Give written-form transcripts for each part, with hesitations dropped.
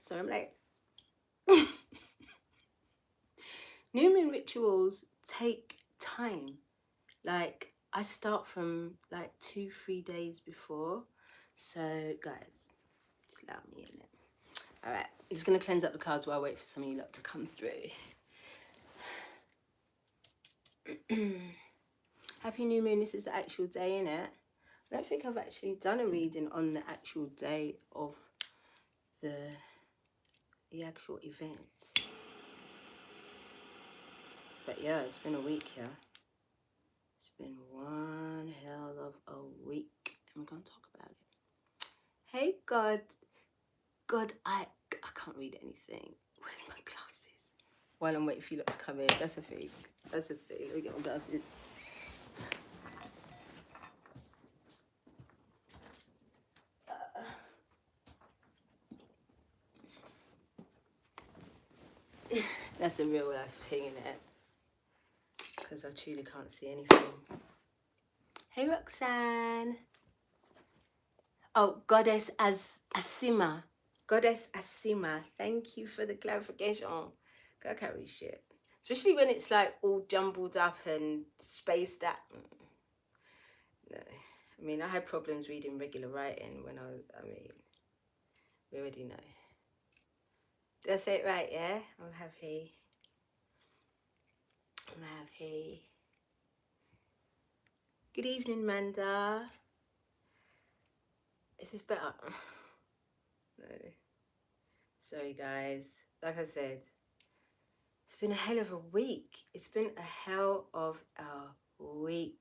So I'm like, new moon rituals take time. Like, I start from like 2-3 days before. So guys, just allow me in it. All right, I'm just gonna cleanse up the cards while I wait for some of you lot to come through. Happy new moon. This is the actual day, innit? I don't think I've actually done a reading on the actual day of the actual events. But yeah, it's been a week, yeah. It's been one hell of a week, and we're gonna talk about it. Hey God, I can't read anything. Where's my glasses? While I'm waiting for you lot to come in, that's a thing. That's a thing. Let me get my glasses. That's a real life thing, innit? Because I truly can't see anything. Hey Roxanne. Oh, Goddess Asima. Goddess Asima. Thank you for the clarification. I can't read shit. Especially when it's like all jumbled up and spaced out. No. I mean, I had problems reading regular writing when I mean, we already know. Did I say it right, yeah? I'm happy. I'm happy. Good evening, Manda. Is this better? No. Sorry, guys. Like I said, it's been a hell of a week. It's been a hell of a week.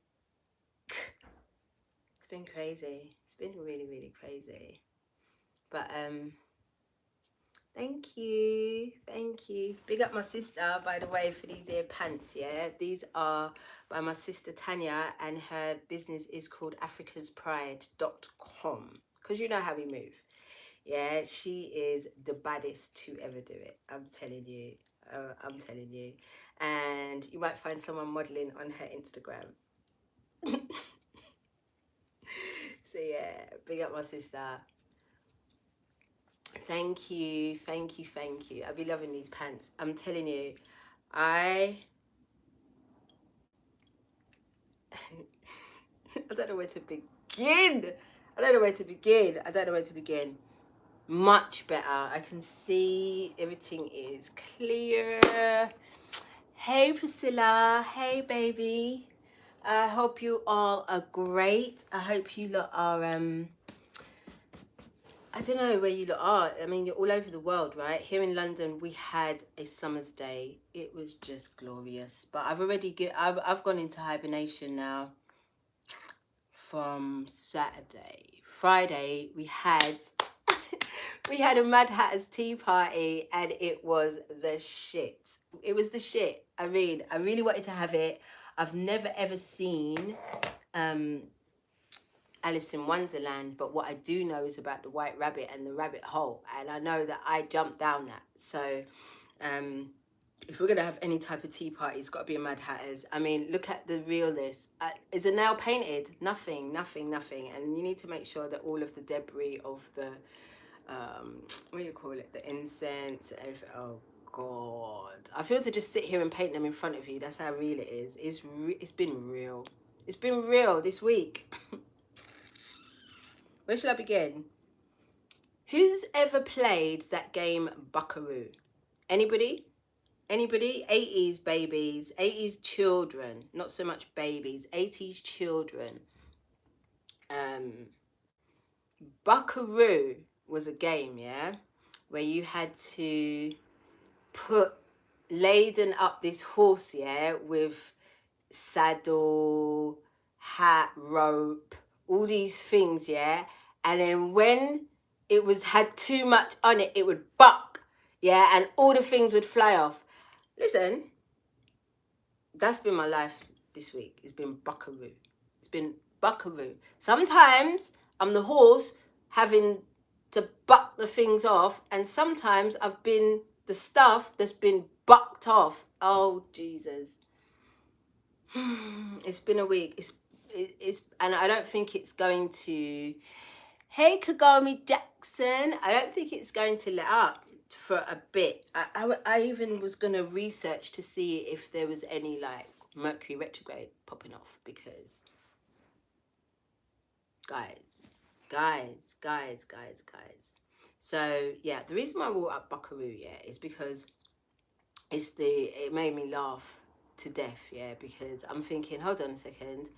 It's been crazy. It's been really, really crazy. But thank you. Big up my sister, by the way, for these here pants, yeah? These are by my sister Tanya, and her business is called africaspride.com. Because you know how we move. Yeah, she is the baddest to ever do it. I'm telling you. And you might find someone modeling on her Instagram. So yeah, big up my sister. Thank you. I'll be loving these pants. I'm telling you, I don't know where to begin. Much better. I can see everything is clear. Hey Priscilla. Hey baby. I hope you all are great. I hope you lot are I don't know where you lot are. I mean, you're all over the world, right? Here in London, we had a summer's day. It was just glorious. But I've gone into hibernation now from Saturday. Friday, we had a Mad Hatter's tea party, and it was the shit. I mean, I really wanted to have it. I've never ever seen Alice in Wonderland, but what I do know is about the White Rabbit and the rabbit hole, and I know that I jumped down that. So if we're gonna have any type of tea party, it's got to be a Mad Hatter's. I mean, look at the realness. Is a nail painted? Nothing. And you need to make sure that all of the debris of the what do you call it, the incense, everything. Oh God, I feel to just sit here and paint them in front of you. That's how real it is. It's been real. It's been real this week. Where shall I begin? Who's ever played that game Buckaroo? Anybody? 80s babies, 80s children, not so much babies, 80s children. Buckaroo was a game, yeah, where you had to laden up this horse, yeah, with saddle, hat, rope, all these things, yeah, and then when it had too much on it, it would buck, yeah, and all the things would fly off. Listen, that's been my life this week. It's been Buckaroo. Sometimes I'm the horse having to buck the things off, and sometimes I've been the stuff that's been bucked off. Oh Jesus. It's been a week. It's and I don't think it's going to. Hey Kagami Jackson, I don't think it's going to let up. for a bit. I even was going to research to see if there was any like Mercury retrograde popping off, because guys. So yeah, the reason why I brought up Buckaroo, yeah, is because it made me laugh to death, yeah, because I'm thinking, hold on a second,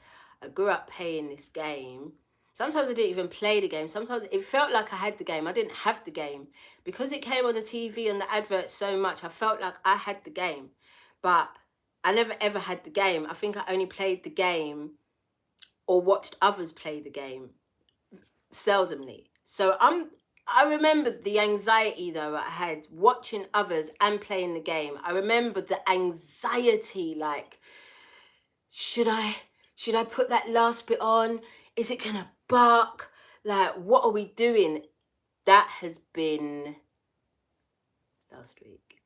I grew up playing this game. Sometimes I didn't even play the game. Sometimes it felt like I had the game. I didn't have the game. Because it came on the TV and the advert so much, I felt like I had the game. But I never ever had the game. I think I only played the game or watched others play the game seldomly. So I remember the anxiety though I had watching others and playing the game. I remember the anxiety, like, should I put that last bit on? Is it gonna bark? Like, what are we doing? That has been last week.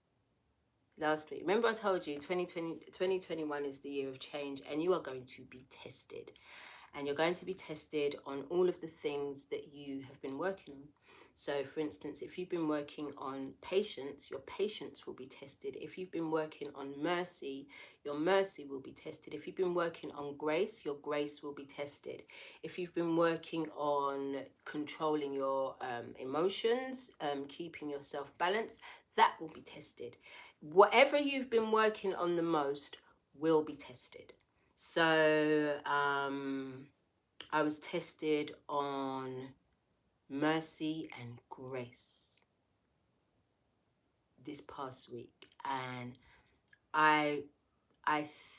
Remember I told you 2021 is the year of change, and you are going to be tested. And you're going to be tested on all of the things that you have been working on. So for instance, if you've been working on patience, your patience will be tested. If you've been working on mercy, your mercy will be tested. If you've been working on grace, your grace will be tested. If you've been working on controlling your emotions, keeping yourself balanced, that will be tested. Whatever you've been working on the most will be tested. So I was tested on mercy and grace this past week, and I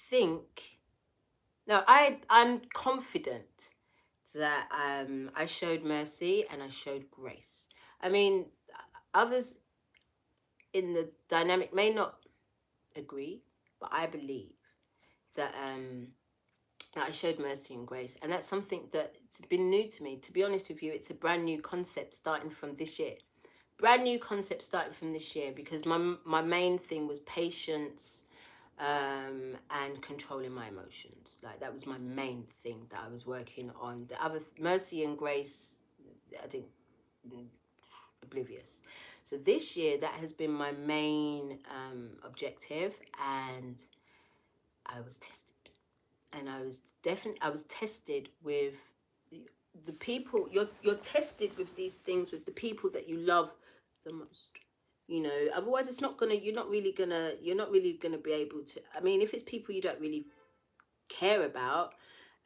think, no, I'm confident that I showed mercy and I showed grace. I mean, others in the dynamic may not agree, but I believe that I showed mercy and grace, and that's something that's been new to me. To be honest with you, it's a brand new concept starting from this year. Because my main thing was patience, and controlling my emotions. Like, that was my main thing that I was working on. The other, mercy and grace, I didn't, oblivious. So this year, that has been my main objective, and I was tested. And I was tested with the people. You're tested with these things with the people that you love the most. Otherwise it's not gonna. You're not really gonna be able to. I mean, if it's people you don't really care about,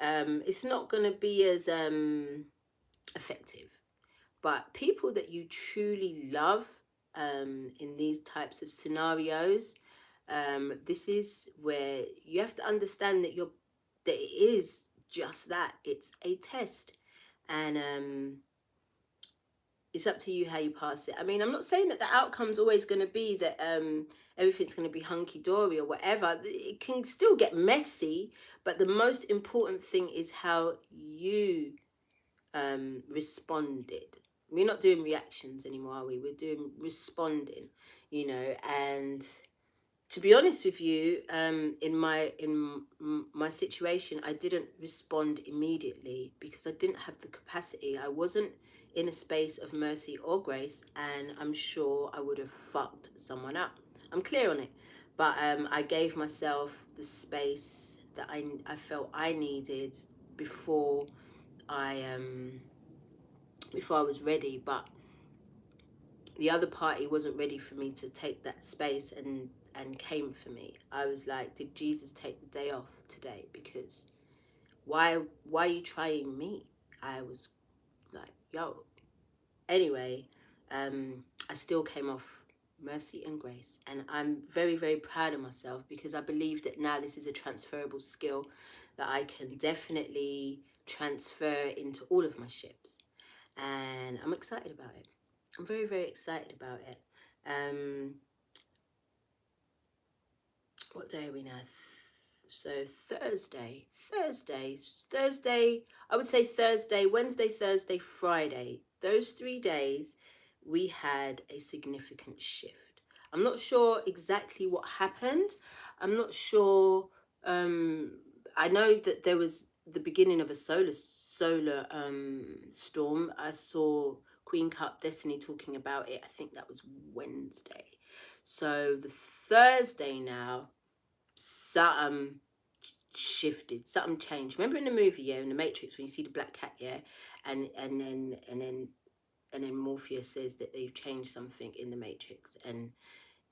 it's not gonna be as effective. But people that you truly love, in these types of scenarios, this is where you have to understand that that it is just that. It's a test, and it's up to you how you pass it. I mean, I'm not saying that the outcome's always going to be that everything's going to be hunky-dory or whatever. It can still get messy, but the most important thing is how you responded. We're not doing reactions anymore, are we? We're doing responding, and to be honest with you, in my situation, I didn't respond immediately because I didn't have the capacity. I wasn't in a space of mercy or grace, and I'm sure I would have fucked someone up. I'm clear on it, but I gave myself the space that I felt I needed before I was ready. But the other party wasn't ready for me to take that space, and came for me. I was like, did Jesus take the day off today? Because why are you trying me? I was like, yo. Anyway, I still came off mercy and grace, and I'm very, very proud of myself, because I believe that now this is a transferable skill that I can definitely transfer into all of my ships, and I'm excited about it. I'm very, very excited about it. What day are we now? So Thursday, I would say Thursday, Wednesday, Thursday, Friday. Those 3 days, we had a significant shift. I'm not sure exactly what happened. I'm not sure. I know that there was the beginning of a solar storm. I saw Queen Cup, Destiny talking about it. I think that was Wednesday. So the Thursday now, something shifted, something changed. Remember in the movie, yeah, in the Matrix, when you see the black cat, yeah, and then Morpheus says that they've changed something in the Matrix, and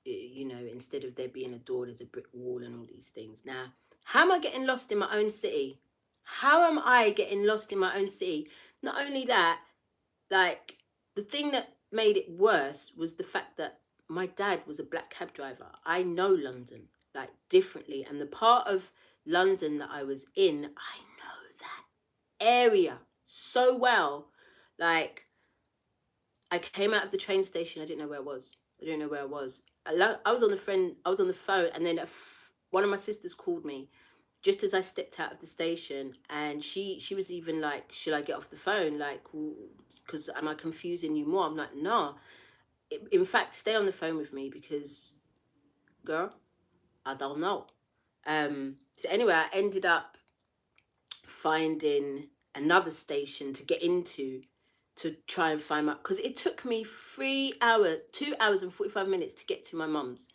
you know, instead of there being a door, there's a brick wall and all these things. Now, how am I getting lost in my own city? How am I getting lost in my own city? Not only that, like, the thing that made it worse was the fact that my dad was a black cab driver. I know London, like, differently. And the part of London that I was in, I know that area so well. Like, I came out of the train station, I didn't know where I was. I didn't know where I was. I was on the phone, and then one of my sisters called me just as I stepped out of the station, and she was even like, should I get off the phone? Like, because am I confusing you more? I'm like, nah. In fact, stay on the phone with me because, girl, I don't know. So anyway, I ended up finding another station to get into to try and find my, because it took me 2 hours and 45 minutes to get to my mum's.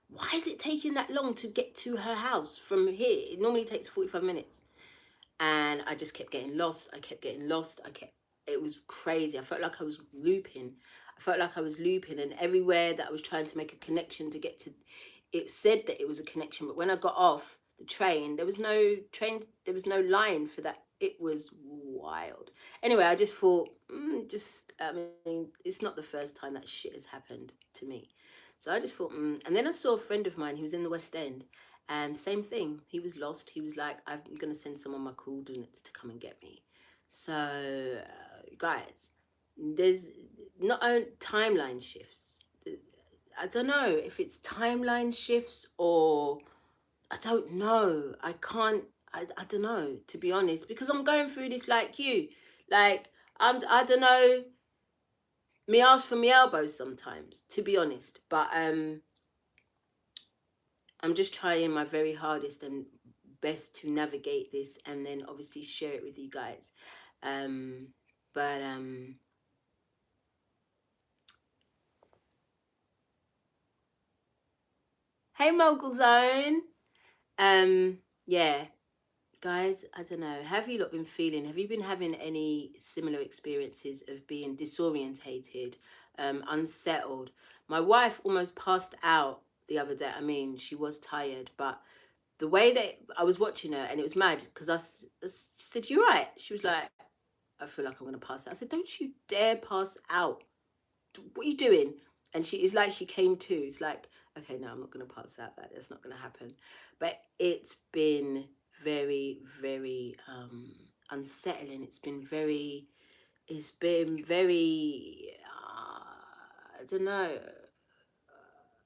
Why is it taking that long to get to her house from here? It normally takes 45 minutes. And I just kept getting lost. It was crazy. I felt like I was looping. And everywhere that I was trying to make a connection to get to, it said that it was a connection. But when I got off the train, there was no line for that. It was wild. Anyway, I just thought, I mean, it's not the first time that shit has happened to me. So I just thought, and then I saw a friend of mine who was in the West End, and same thing. He was lost. He was like, I'm going to send someone my coordinates to come and get me. So, guys, there's not only timeline shifts. I don't know if it's timeline shifts or I don't know. I don't know, to be honest, because I'm going through this like you. Like, I don't know, me ask for me elbows sometimes, to be honest. But I'm just trying my very hardest and best to navigate this, and then obviously share it with you guys. But hey, Mogul Zone. Yeah, guys, I don't know. Have you lot been feeling? Have you been having any similar experiences of being disorientated, unsettled? My wife almost passed out the other day. I mean, she was tired, but the way that I was watching her, and it was mad because I said, "You right?" She was like, "I feel like I'm gonna pass out." I said, "Don't you dare pass out! What are you doing?" And it's like she came to. It's like, okay, no, I'm not gonna pass out. That's not gonna happen. But it's been very, very unsettling. It's been very. I don't know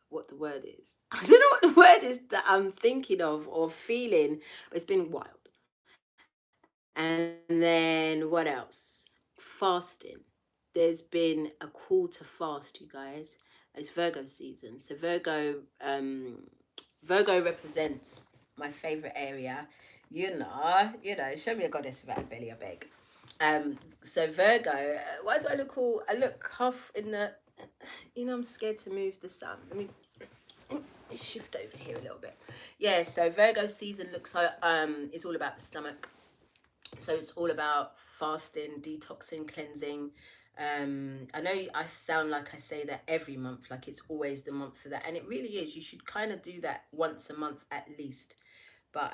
what the word is. I don't know what the word is that I'm thinking of or feeling. But it's been wild. And then what else? Fasting. There's been a call to fast, you guys. It's Virgo season. So Virgo represents my favorite area. You know, show me a goddess without a belly, I beg. So Virgo, why do I look all, I look half in the, I'm scared to move the sun. Let me shift over here a little bit. Yeah, so Virgo season looks like, it's all about the stomach. So it's all about fasting, detoxing, cleansing. I know I sound like I say that every month, like it's always the month for that. And it really is. You should kind of do that once a month at least. But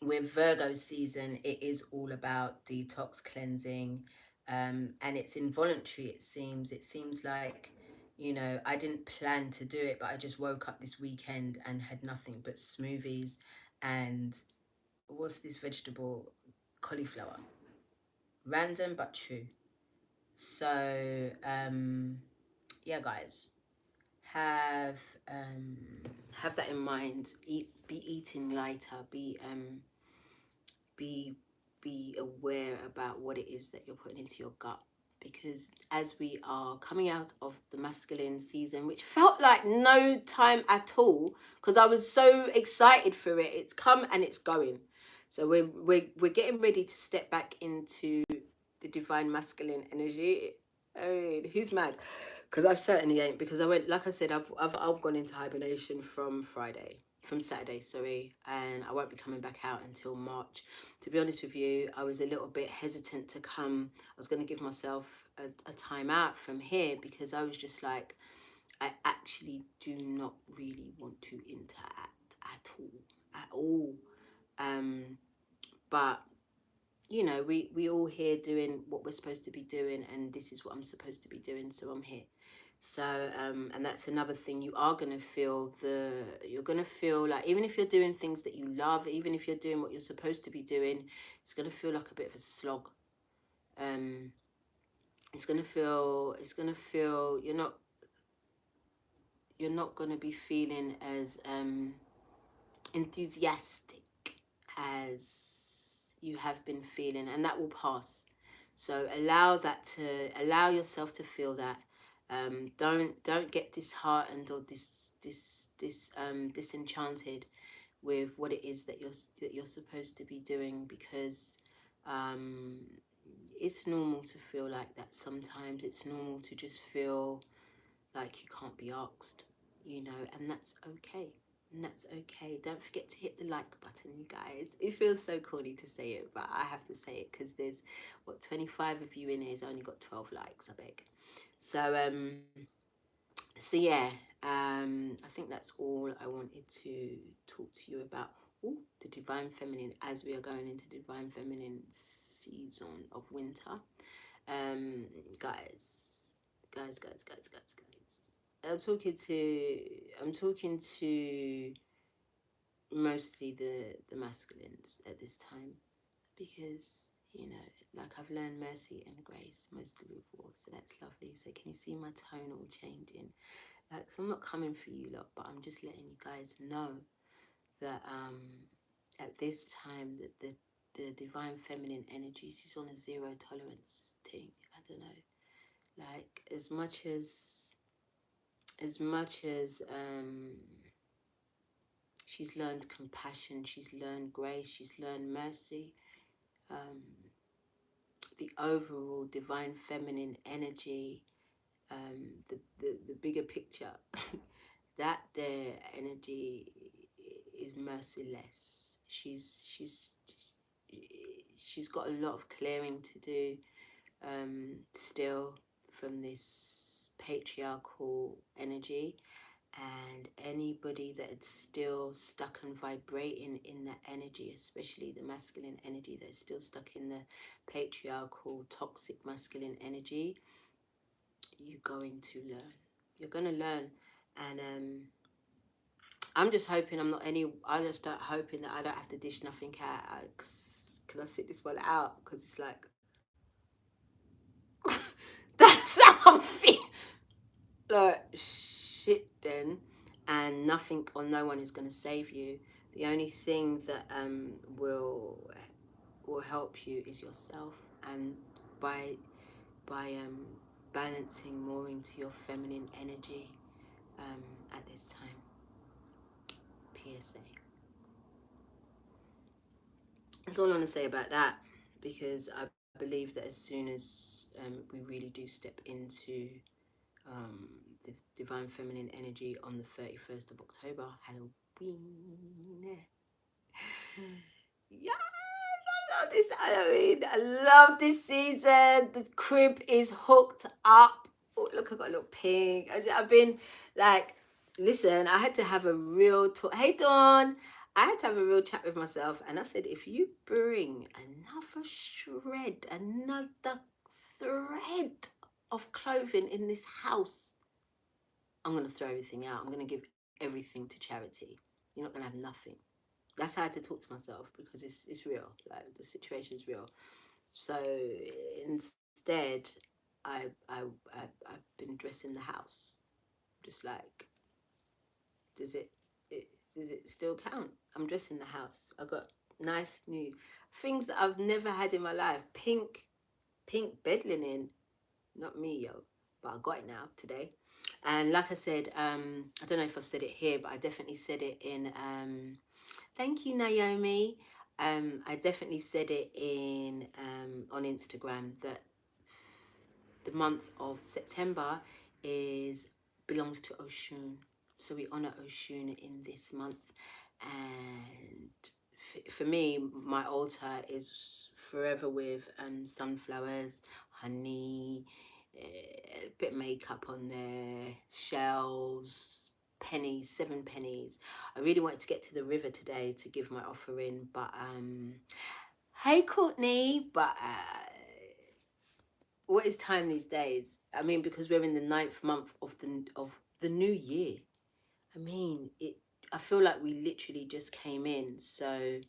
with Virgo season, it is all about detox, cleansing. And it's involuntary, it seems. It seems like, I didn't plan to do it, but I just woke up this weekend and had nothing but smoothies and what's this vegetable? Cauliflower. Random but true. So yeah, guys, have that in mind. Be eating lighter. Be aware about what it is that you're putting into your gut, because as we are coming out of the masculine season, which felt like no time at all, because I was so excited for it. It's come and it's going. So we're getting ready to step back into the divine masculine energy. I mean, who's mad? Because I certainly ain't. Because I went, like I said, I've gone into hibernation from Saturday, sorry, and I won't be coming back out until March. To be honest with you, I was a little bit hesitant to come. I was going to give myself a time out from here because I was just like, I actually do not really want to interact at all. But you know, we all here doing what we're supposed to be doing, and this is what I'm supposed to be doing, so I'm here. So and that's another thing, you're gonna feel like, even if you're doing things that you love, even if you're doing what you're supposed to be doing, it's gonna feel like a bit of a slog. It's gonna feel you're not gonna be feeling as enthusiastic as you have been feeling, and that will pass. So allow yourself to feel that. Don't get disheartened or disenchanted with what it is that you're supposed to be doing, because it's normal to feel like that sometimes. It's normal to just feel like you can't be asked, and that's okay. And that's okay. Don't forget to hit the like button, you guys. It feels so corny to say it, but I have to say it because there's, 25 of you in here. It's only got 12 likes, I beg. So yeah, I think that's all I wanted to talk to you about. Ooh, the divine feminine, as we are going into the divine feminine season of winter. Guys. I'm talking to mostly the masculines at this time, because like, I've learned mercy and grace mostly before, so that's lovely. So can you see my tone all changing? Like, so I'm not coming for you lot, but I'm just letting you guys know that at this time that the divine feminine energy, she's on a zero tolerance thing. I don't know, like, as much as she's learned compassion, she's learned grace, she's learned mercy, the overall divine feminine energy, the bigger picture, that their energy is merciless. She's got a lot of clearing to do, still, from this patriarchal energy. And anybody that's still stuck and vibrating in that energy, especially the masculine energy that's still stuck in the patriarchal, toxic masculine energy, you're going to learn. You're going to learn. And I'm just hoping I just start hoping that I don't have to dish nothing out. Can I sit this one out? Because it's like, that's how I'm feeling. Like, shit then. And nothing or no one is going to save you. The only thing that will help you is yourself. And by balancing more into your feminine energy at this time. PSA. That's all I want to say about that, because I believe that as soon as we really do step into the divine feminine energy on the 31st of October, Halloween. Yeah, I love this Halloween. I love this season. The crib is hooked up. Oh, look, I got a little pink. I've been like, listen, I had to have a real talk. Hey, Dawn. I had to have a real chat with myself, and I said, if you bring another thread of clothing in this house, I'm going to throw everything out. I'm going to give everything to charity. You're not going to have nothing. That's how I had to talk to myself, because it's real. Like, the situation is real. So instead, I've been dressing the house. Just like, does it still count? I'm dressing the house. I got nice new things that I've never had in my life. Pink bed linen. Not me, yo, but I got it now today. And like I said, I don't know if I've said it here, but I definitely said it in thank you, Naomi. I definitely said it in on Instagram that the month of September belongs to Oshun. So we honor Oshun in this month. And for me, my altar is forever with sunflowers, honey, a bit of makeup on there, shells, pennies, 7 pennies. I really wanted to get to the river today to give my offering, but hey Courtney, but what is time these days? I mean, because we're in the 9th month of the new year. I mean, I feel like we literally just came in. So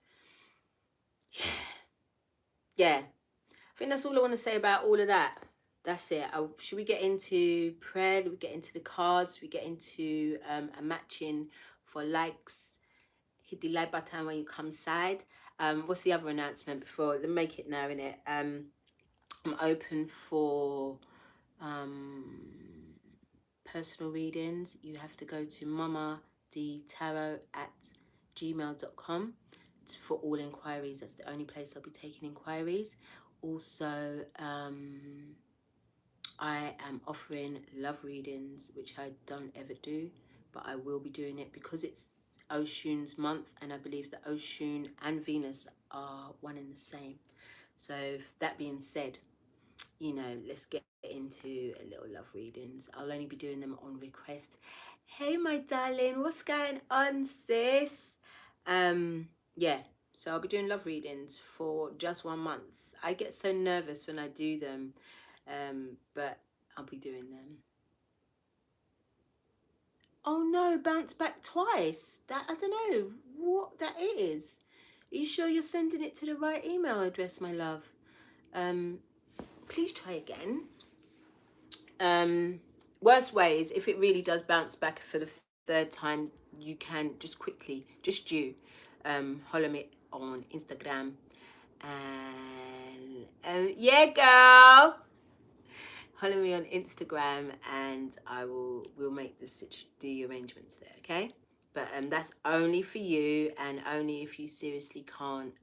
yeah, I think that's all I want to say about all of that. That's it. Should we get into prayer? Do we get into the cards? We get into a matching for likes. Hit the like button when you come side. What's the other announcement before? Let me make it now, innit? I'm open for personal readings. You have to go to mamadtarot@gmail.com for all inquiries. That's the only place I'll be taking inquiries. Also, I am offering love readings, which I don't ever do, but I will be doing it because it's Oshun's month, and I believe that Oshun and Venus are one and the same. So that being said, you know, let's get into a little love readings. I'll only be doing them on request. Hey my darling, what's going on, sis? Yeah, so I'll be doing love readings for just 1 month. I get so nervous when I do them, but I'll be doing them. Oh no, bounce back twice. That, I don't know what that is. Are you sure you're sending it to the right email address, my love? Please try again. Worst way is if it really does bounce back for the 3rd time, you can just quickly, just holler me on Instagram. And yeah, girl, holler me on Instagram, and we'll make the arrangements there, okay? But that's only for you, and only if you seriously can't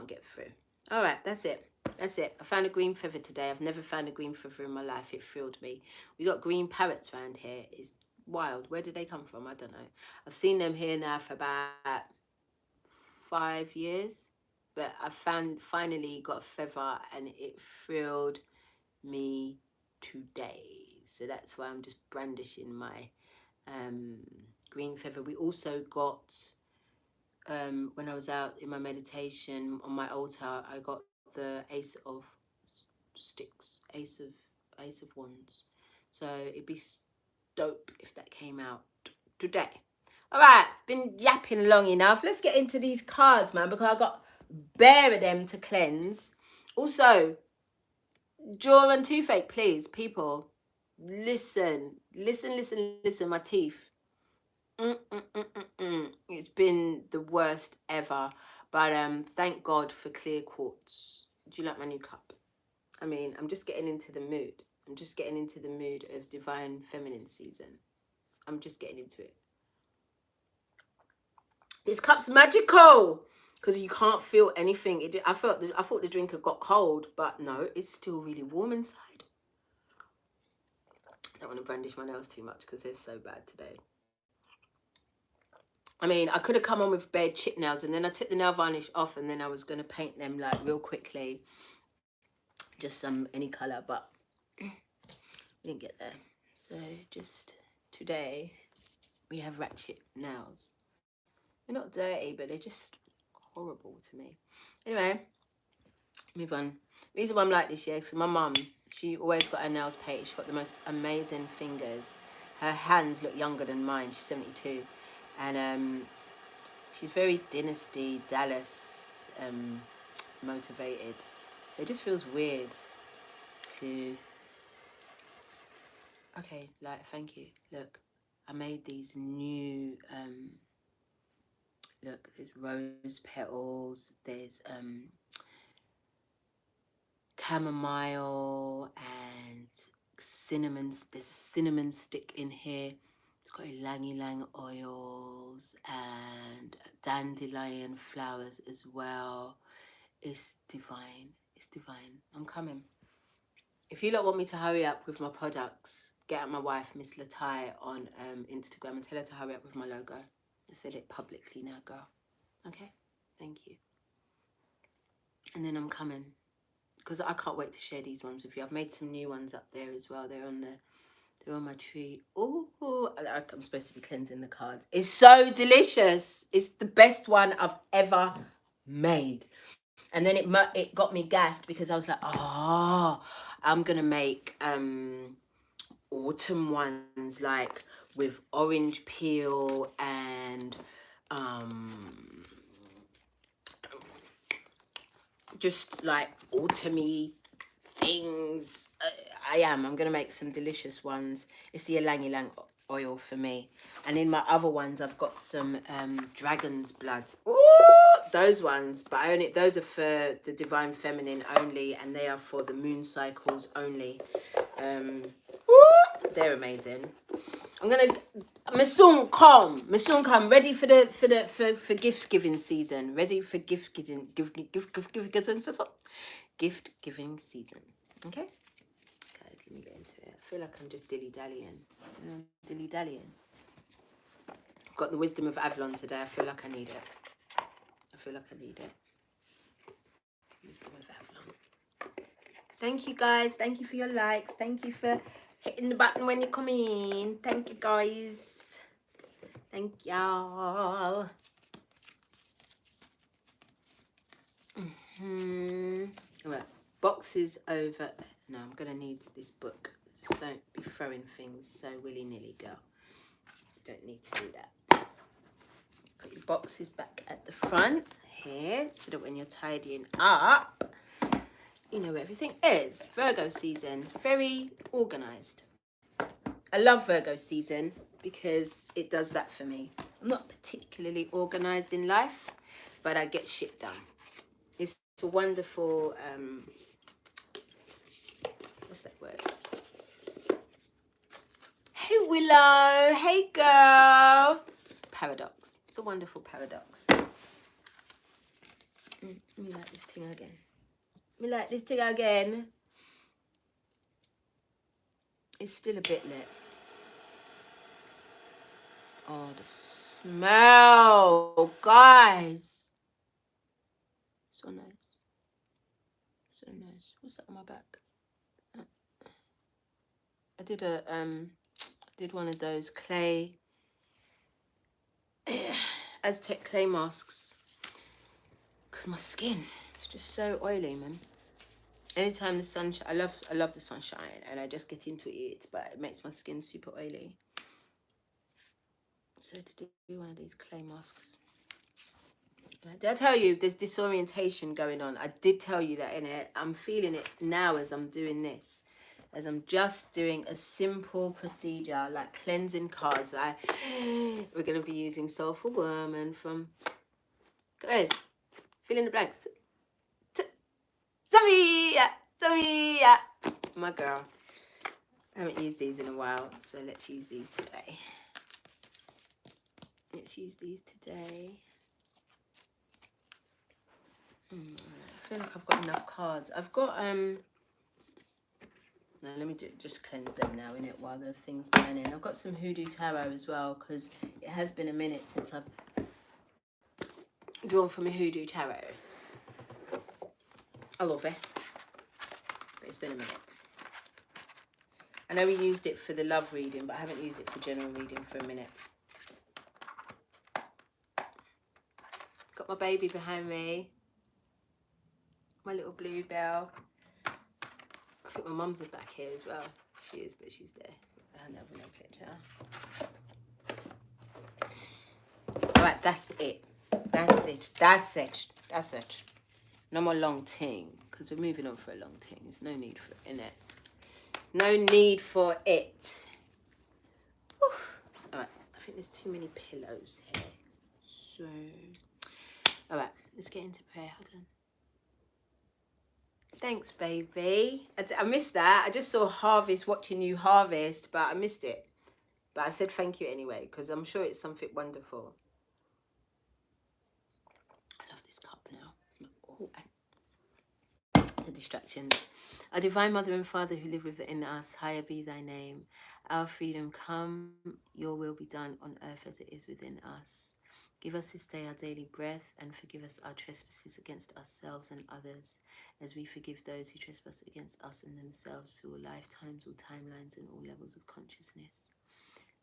get through. All right, that's it. That's it. I found a green feather today. I've never found a green feather in my life. It thrilled me. We got green parrots around here. It's wild. Where did they come from? I don't know. I've seen them here now for about 5 years, but I finally got a feather, and it thrilled me today. So that's why I'm just brandishing my green feather. We also got, when I was out in my meditation on my altar, I got the Ace of Sticks, Ace of Wands. So it'd be dope if that came out today. All right, been yapping long enough. Let's get into these cards, man, because I got bare of them to cleanse. Also, jaw and toothache, please, people. Listen, my teeth. It's been the worst ever, but thank God for clear quartz. Do you like my new cup? I mean, I'm just getting into the mood. I'm just getting into the mood of divine feminine season. I'm just getting into it. This cup's magical because you can't feel anything. I thought the drink had got cold, but no, it's still really warm inside. I don't want to brandish my nails too much because they're so bad today. I mean, I could have come on with bare chip nails, and then I took the nail varnish off, and then I was going to paint them like real quickly. Just any colour, but we didn't get there. So just today, we have ratchet nails. They're not dirty, but they're just horrible to me. Anyway, move on. The reason why I'm like this, yeah, because my mum, she always got her nails painted. She's got the most amazing fingers. Her hands look younger than mine. She's 72. And she's very Dynasty, Dallas motivated. So it just feels weird to... Okay, like, thank you. Look, I made these new... Look, there's rose petals. There's chamomile and cinnamon. There's a cinnamon stick in here. It's got ylang-ylang oils and dandelion flowers as well. It's divine. It's divine. I'm coming. If you lot want me to hurry up with my products, get at my wife, Miss Latai, on Instagram and tell her to hurry up with my logo. I said it publicly now, girl. Okay? Thank you. And then I'm coming. Because I can't wait to share these ones with you. I've made some new ones up there as well. They're on my tree. Oh, I'm supposed to be cleansing the cards. It's so delicious. It's the best one I've ever made. And then it got me gassed because I was like, oh, I'm gonna make autumn ones, like with orange peel and just like autumny things. I'm gonna make some delicious ones. It's the ylang ylang oil for me. And in my other ones I've got some dragon's blood. Ooh, those ones, but those are for the divine feminine only, and they are for the moon cycles only. They're amazing. I'm gonna me soon come ready for gift giving season. Ready for gift giving season. Okay? Guys, let me get into it. I feel like I'm just dilly-dallying. Got the wisdom of Avalon today. I feel like I need it. Wisdom of Avalon. Thank you, guys. Thank you for your likes. Thank you for hitting the button when you come in. Thank you, guys. Thank y'all. Alright, boxes over. No, I'm gonna need this book. Just don't be throwing things so willy-nilly, girl. Don't need to do that. Put your boxes back at the front here so that when you're tidying up, you know where everything is. Virgo season, very organized. I love Virgo season because it does that for me. I'm not particularly organized in life, but I get shit done. It's a wonderful, what's that word? Hey Willow, hey girl. Paradox. It's a wonderful paradox. Let me like this thing again. It's still a bit lit. Oh, the smell, guys. So nice. So nice. What's that on my back? I did one of those clay Aztec clay masks because my skin is just so oily, man. Anytime the sun, I love the sunshine, and I just get into it, but it makes my skin super oily. So to do one of these clay masks. Did I tell you there's disorientation going on? I did tell you that in it. I'm feeling it now as I'm doing this. As I'm just doing a simple procedure like cleansing cards. We're going to be using Soulful Woman from, guys, fill in the blanks. Sophia, my girl. I haven't used these in a while, so let's use these today. I feel like I've got enough cards. I've got no, let me just cleanse them now in it while the thing's burning. I've got some Hoodoo Tarot as well because it has been a minute since I've drawn from a Hoodoo Tarot. I love it, but it's been a minute. I know we used it for the love reading, but I haven't used it for general reading for a minute. Got my baby behind me, my little bluebell. I think my mum's back here as well. She is, but she's there. I'll have no picture. All right, that's it. That's it. No more long ting, because we're moving on for a long ting. There's no need for it, innit? No need for it. Whew. All right, I think there's too many pillows here. So, all right, let's get into prayer. Hold on. Thanks, baby. I missed that. I just saw Harvest, watching you harvest, but I missed it. But I said thank you anyway, because I'm sure it's something wonderful. I love this cup now. Oh, and the distractions. Our Divine Mother and Father who live within us, higher be thy name. Our freedom come, your will be done on earth as it is within us. Give us this day our daily bread, and forgive us our trespasses against ourselves and others, as we forgive those who trespass against us and themselves, through all lifetimes, all timelines, and all levels of consciousness.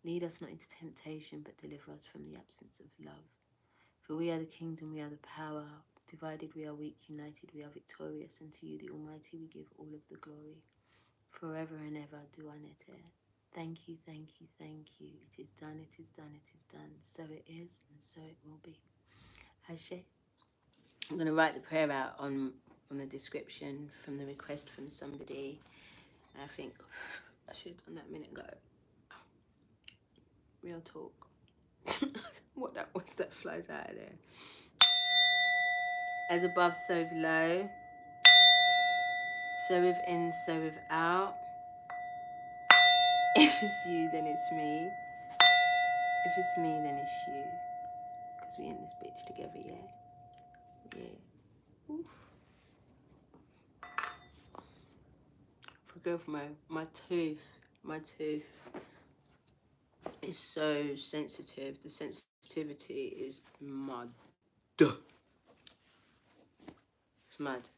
Lead us not into temptation, but deliver us from the absence of love. For we are the kingdom, we are the power. Divided we are weak, united we are victorious, and to you the Almighty we give all of the glory. Forever and ever duanete. Thank you, thank you, thank you. It is done, it is done, it is done. So it is, and so it will be. Hashe. I'm going to write the prayer out on the description from the request from somebody. I think I should have done that a minute ago. Real talk. What that was that flies out of there. As above, so below. So within, so without. If it's you, then it's me. If it's me, then it's you. Because we in this bitch together, yeah? Yeah. Oof. Forgive my tooth. My tooth is so sensitive. The sensitivity is mad. It's mad.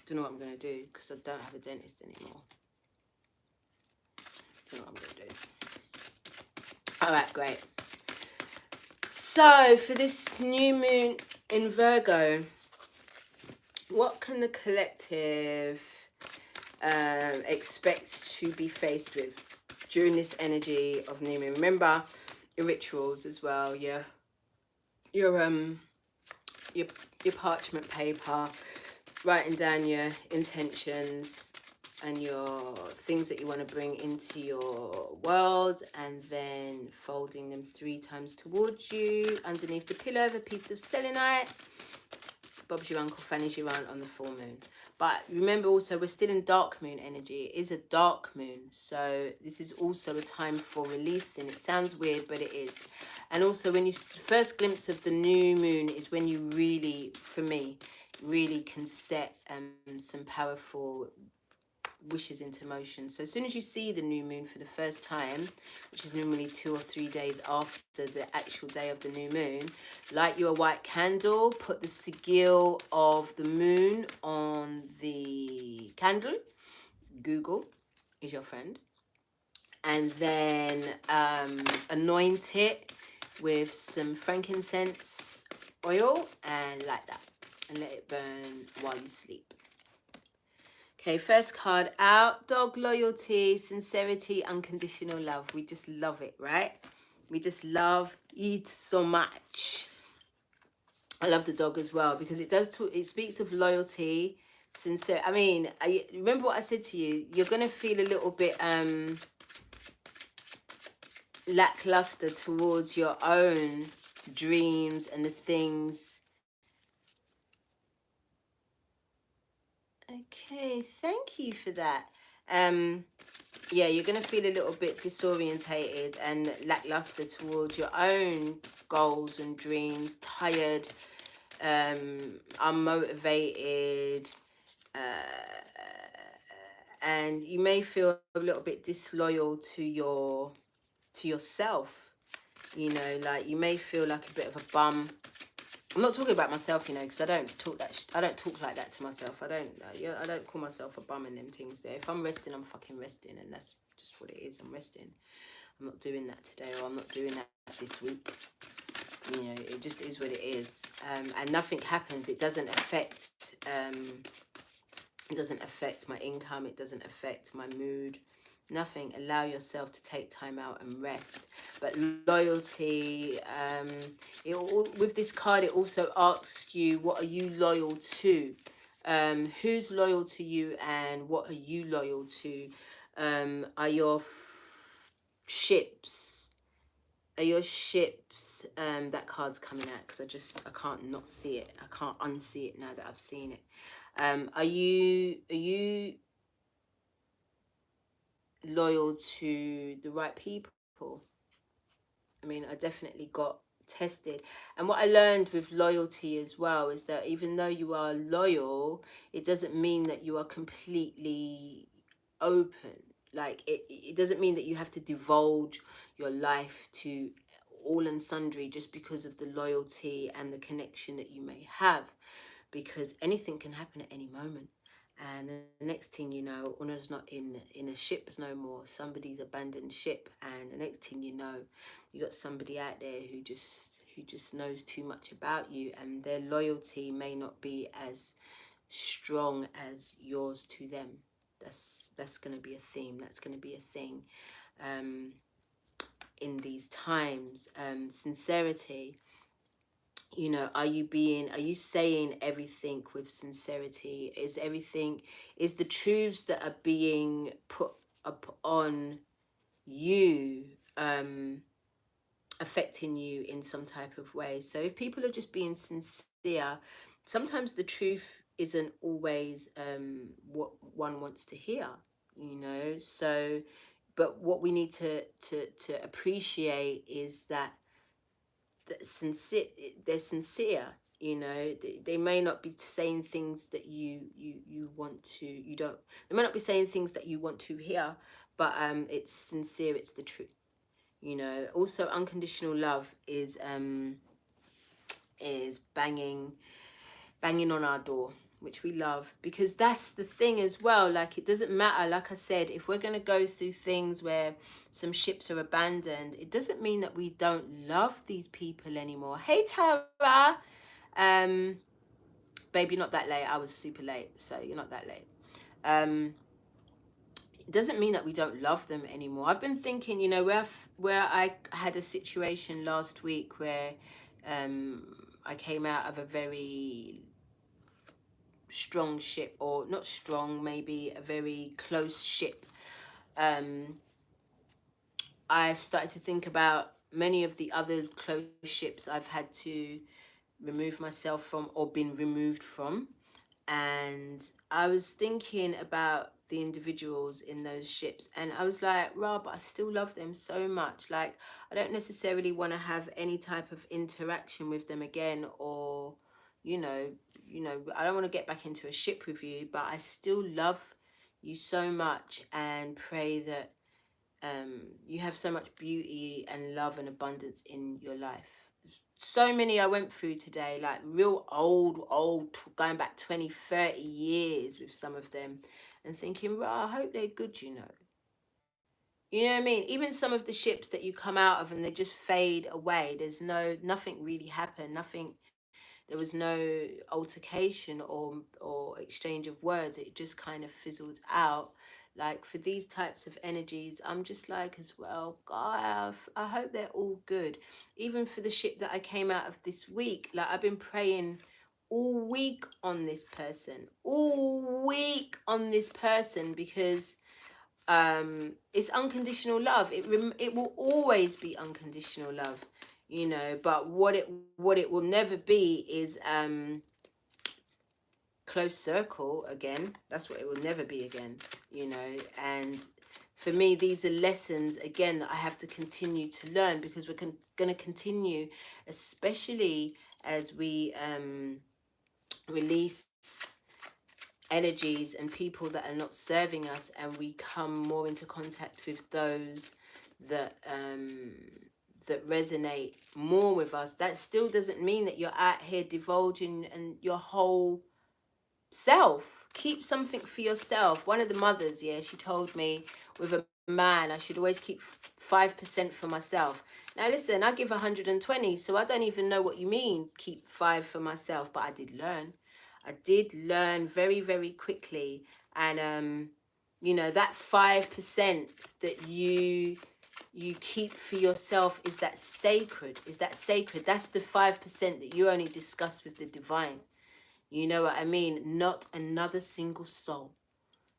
Don't know what I'm going to do because I don't have a dentist anymore. Don't know what I'm going to do. Alright, great. So, for this new moon in Virgo, what can the collective expect to be faced with during this energy of new moon? Remember your rituals as well, your parchment paper, writing down your intentions and your things that you want to bring into your world, and then folding them 3 times towards you underneath the pillow of a piece of selenite. Bob's your uncle, Fanny's your aunt on the full moon. But remember also, we're still in dark moon energy. It is a dark moon, so this is also a time for releasing. It sounds weird, but it is. And also, when you first glimpse of the new moon is when you really, for me, really can set some powerful wishes into motion. So as soon as you see the new moon for the first time, which is normally 2 or 3 days after the actual day of the new moon, light you a white candle, put the sigil of the moon on the candle. Google is your friend. And then anoint it with some frankincense oil and light that, and let it burn while you sleep. Okay, first card out. Dog loyalty, sincerity, unconditional love. We just love it, right? We just love it so much. I love the dog as well because it does talk, it speaks of loyalty, sincere. I mean, remember what I said to you? You're going to feel a little bit lackluster towards your own dreams and the things. Okay, thank you for that. Yeah, you're going to feel a little bit disorientated and lackluster towards your own goals and dreams, tired, unmotivated, and you may feel a little bit disloyal to yourself. You know, like you may feel like a bit of a bum. I'm not talking about myself, you know, because I don't talk like that to myself. I don't call myself a bum and them things there. If I'm resting, I'm fucking resting, and that's just what it is. I'm resting. I'm not doing that today, or I'm not doing that this week. You know, it just is what it is. And nothing happens. It doesn't affect. It doesn't affect my income. It doesn't affect my mood. Nothing. Allow yourself to take time out and rest. But loyalty, with this card, it also asks you, what are you loyal to? Who's loyal to you, and what are you loyal to? Are your ships? Are your ships? That card's coming out because I can't not see it. I can't unsee it now that I've seen it. Are you loyal to the right people? I mean, I definitely got tested. And what I learned with loyalty as well is that even though you are loyal, it doesn't mean that you are completely open. Like it doesn't mean that you have to divulge your life to all and sundry just because of the loyalty and the connection that you may have, because anything can happen at any moment. And the next thing you know, Una's not in a ship no more. Somebody's abandoned ship, and the next thing you know, you got somebody out there who just knows too much about you, and their loyalty may not be as strong as yours to them. That's going to be a theme. That's going to be a thing in these times. Sincerity. You know, are you saying everything with sincerity? Is the truths that are being put up on you affecting you in some type of way? So if people are just being sincere, sometimes the truth isn't always what one wants to hear, you know. So but what we need to appreciate is that they're sincere, you know. They may not be saying things that you want to, you don't, they may not be saying things that you want to hear, but it's sincere, it's the truth, you know. Also, unconditional love is banging on our door, which we love, because that's the thing as well. Like, it doesn't matter, like I said, if we're going to go through things where some ships are abandoned, it doesn't mean that we don't love these people anymore. Hey Tara, babe, you're not that late. I was super late, so you're not that late. It doesn't mean that we don't love them anymore. I've been thinking, you know, where I had a situation last week where I came out of a very strong ship, or not strong, maybe a very close ship. I've started to think about many of the other close ships I've had to remove myself from, or been removed from. And I was thinking about the individuals in those ships, and I was like, Rob, I still love them so much. Like, I don't necessarily want to have any type of interaction with them again, or you know, I don't want to get back into a ship with you, but I still love you so much, and pray that you have so much beauty and love and abundance in your life. So many I went through today, like real old, going back 20, 30 years with some of them, and thinking, I hope they're good, you know. You know what I mean? Even some of the ships that you come out of and they just fade away. There's nothing really happened. There was no altercation or exchange of words. It just kind of fizzled out. Like, for these types of energies, I'm just like, as well, God, I hope they're all good. Even for the ship that I came out of this week, like, I've been praying all week on this person, because it's unconditional love. It will always be unconditional love, you know. But what it will never be is close circle again. That's what it will never be again, you know. And for me, these are lessons again that I have to continue to learn, because we're going to continue, especially as we release energies and people that are not serving us, and we come more into contact with those that that resonate more with us. That still doesn't mean that you're out here divulging and your whole self. Keep something for yourself. One of the mothers, yeah, she told me with a man I should always keep 5% for myself. Now listen, I give 120, so I don't even know what you mean keep 5 for myself, but I did learn very, very quickly. And you know, that 5% that you keep for yourself is that sacred. That's the 5% that you only discuss with the divine. You know what I mean? Not another single soul.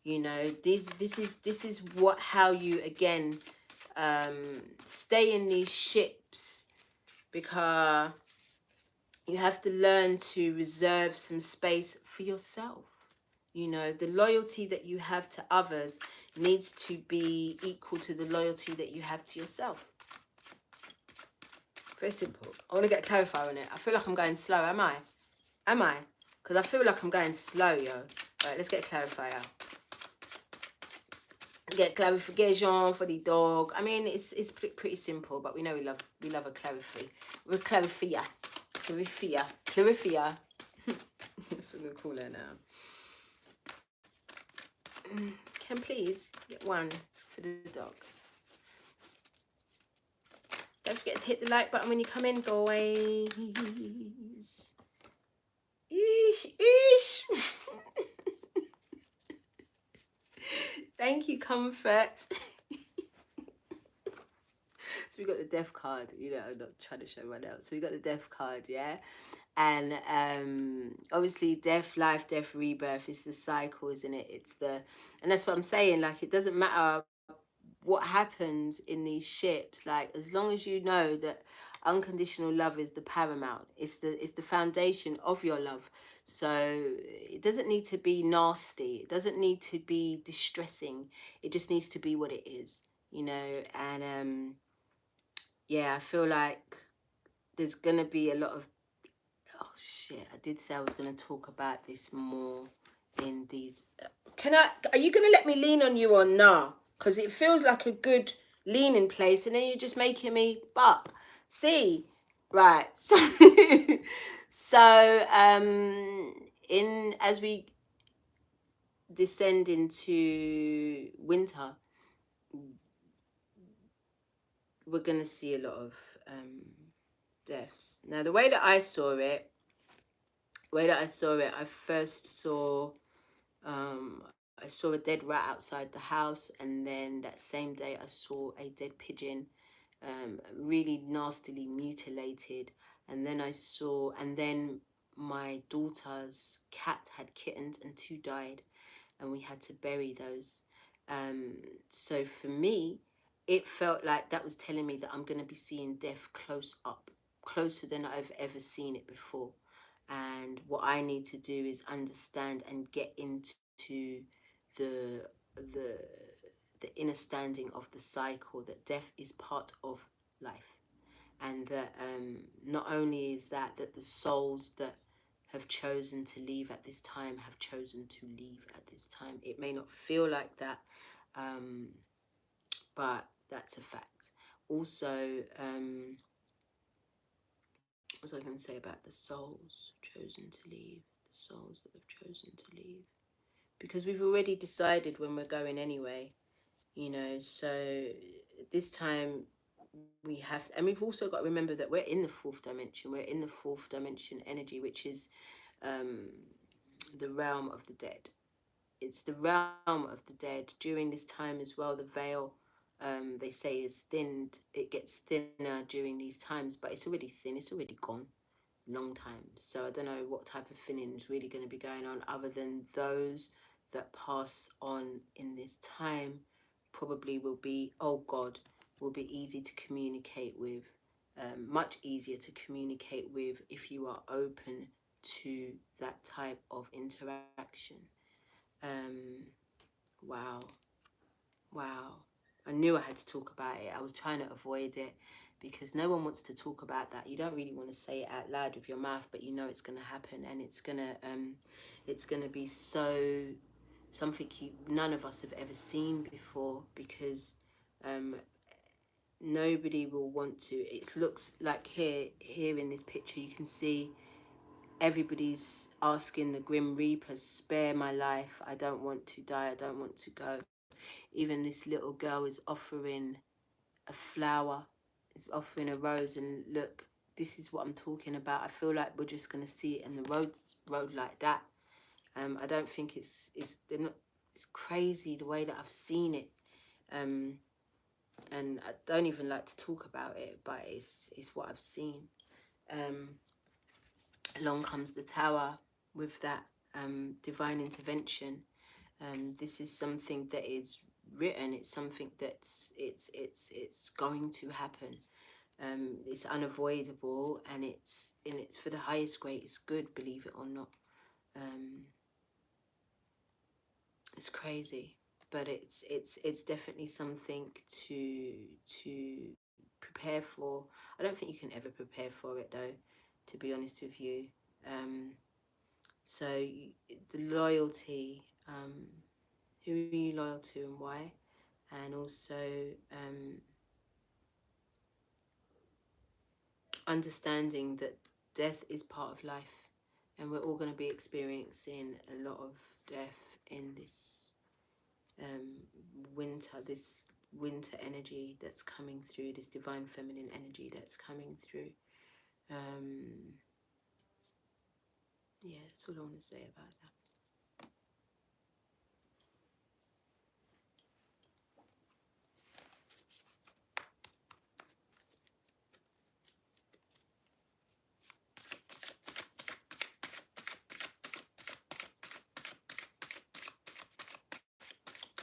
You know, this is how you again stay in these ships, because you have to learn to reserve some space for yourself. You know, the loyalty that you have to others needs to be equal to the loyalty that you have to yourself. Very simple. I want to get a clarifier on it. I feel like I'm going slow. Am I? Am I? Because I feel like I'm going slow, yo. Right, let's get a clarifier. Get clarification for the dog. I mean, it's pretty simple, but we know we love a clarify. We're clarifier. Clarifier. That's what we're gonna call her now. Can please get one for the dog. Don't forget to hit the like button when you come in, boys. Eesh, eesh. Thank you, comfort. So we got the death card, you know, I'm not trying to show everyone else. So we got the death card, yeah? And obviously death, life, death, rebirth is the cycle, isn't it? And that's what I'm saying, like, it doesn't matter what happens in these ships, like, as long as you know that unconditional love is the paramount, it's the foundation of your love. So it doesn't need to be nasty, it doesn't need to be distressing, it just needs to be what it is, you know. And yeah, I feel like there's gonna be a lot of, oh shit, I did say I was gonna talk about this more in these. Are you gonna let me lean on you or nah? Because it feels like a good leaning place, and then you're just making me buck. See, right? So, in as we descend into winter, we're gonna see a lot of deaths. Now, the way that I saw it, I first saw I saw a dead rat outside the house, and then that same day I saw a dead pigeon, really nastily mutilated. And then my daughter's cat had kittens, and 2 died, and we had to bury those. So for me, it felt like that was telling me that I'm going to be seeing death close up, closer than I've ever seen it before. And what I need to do is understand and get into the the the understanding of the cycle, that death is part of life, and that not only is that the souls that have chosen to leave at this time have chosen to leave at this time. It may not feel like that, but that's a fact. Also, what was I going to say about the souls chosen to leave? The souls that have chosen to leave. Because we've already decided when we're going anyway, you know. So this time we have, and we've also got to remember that we're in the 4th dimension. We're in the 4th dimension energy, which is the realm of the dead. It's the realm of the dead. During this time as well, the veil, they say, is thinned. It gets thinner during these times, but it's already thin. It's already gone. Long time. So I don't know what type of thinning is really going to be going on, other than those that pass on in this time probably will be, oh God, will be easy to communicate with, much easier to communicate with if you are open to that type of interaction. Wow. I knew I had to talk about it. I was trying to avoid it because no one wants to talk about that. You don't really want to say it out loud with your mouth, but you know it's going to happen, and it's going to be so something none of us have ever seen before, because nobody will want to. It looks like here in this picture you can see everybody's asking the Grim Reaper, spare my life, I don't want to die, I don't want to go. Even this little girl is offering a flower, is offering a rose, and look, this is what I'm talking about. I feel like we're just going to see it in the road like that. I don't think they're not, it's crazy the way that I've seen it. And I don't even like to talk about it, but it's what I've seen. Along comes the tower with that divine intervention. This is something that is written. It's something that's it's going to happen. It's unavoidable, and it's for the highest greatest good, believe it or not. It's crazy, but it's definitely something to prepare for. I don't think you can ever prepare for it though, to be honest with you. So the loyalty, who are you loyal to and why? And also understanding that death is part of life, and we're all going to be experiencing a lot of death in this winter energy that's coming through, this divine feminine energy that's coming through. Yeah, that's all I want to say about that.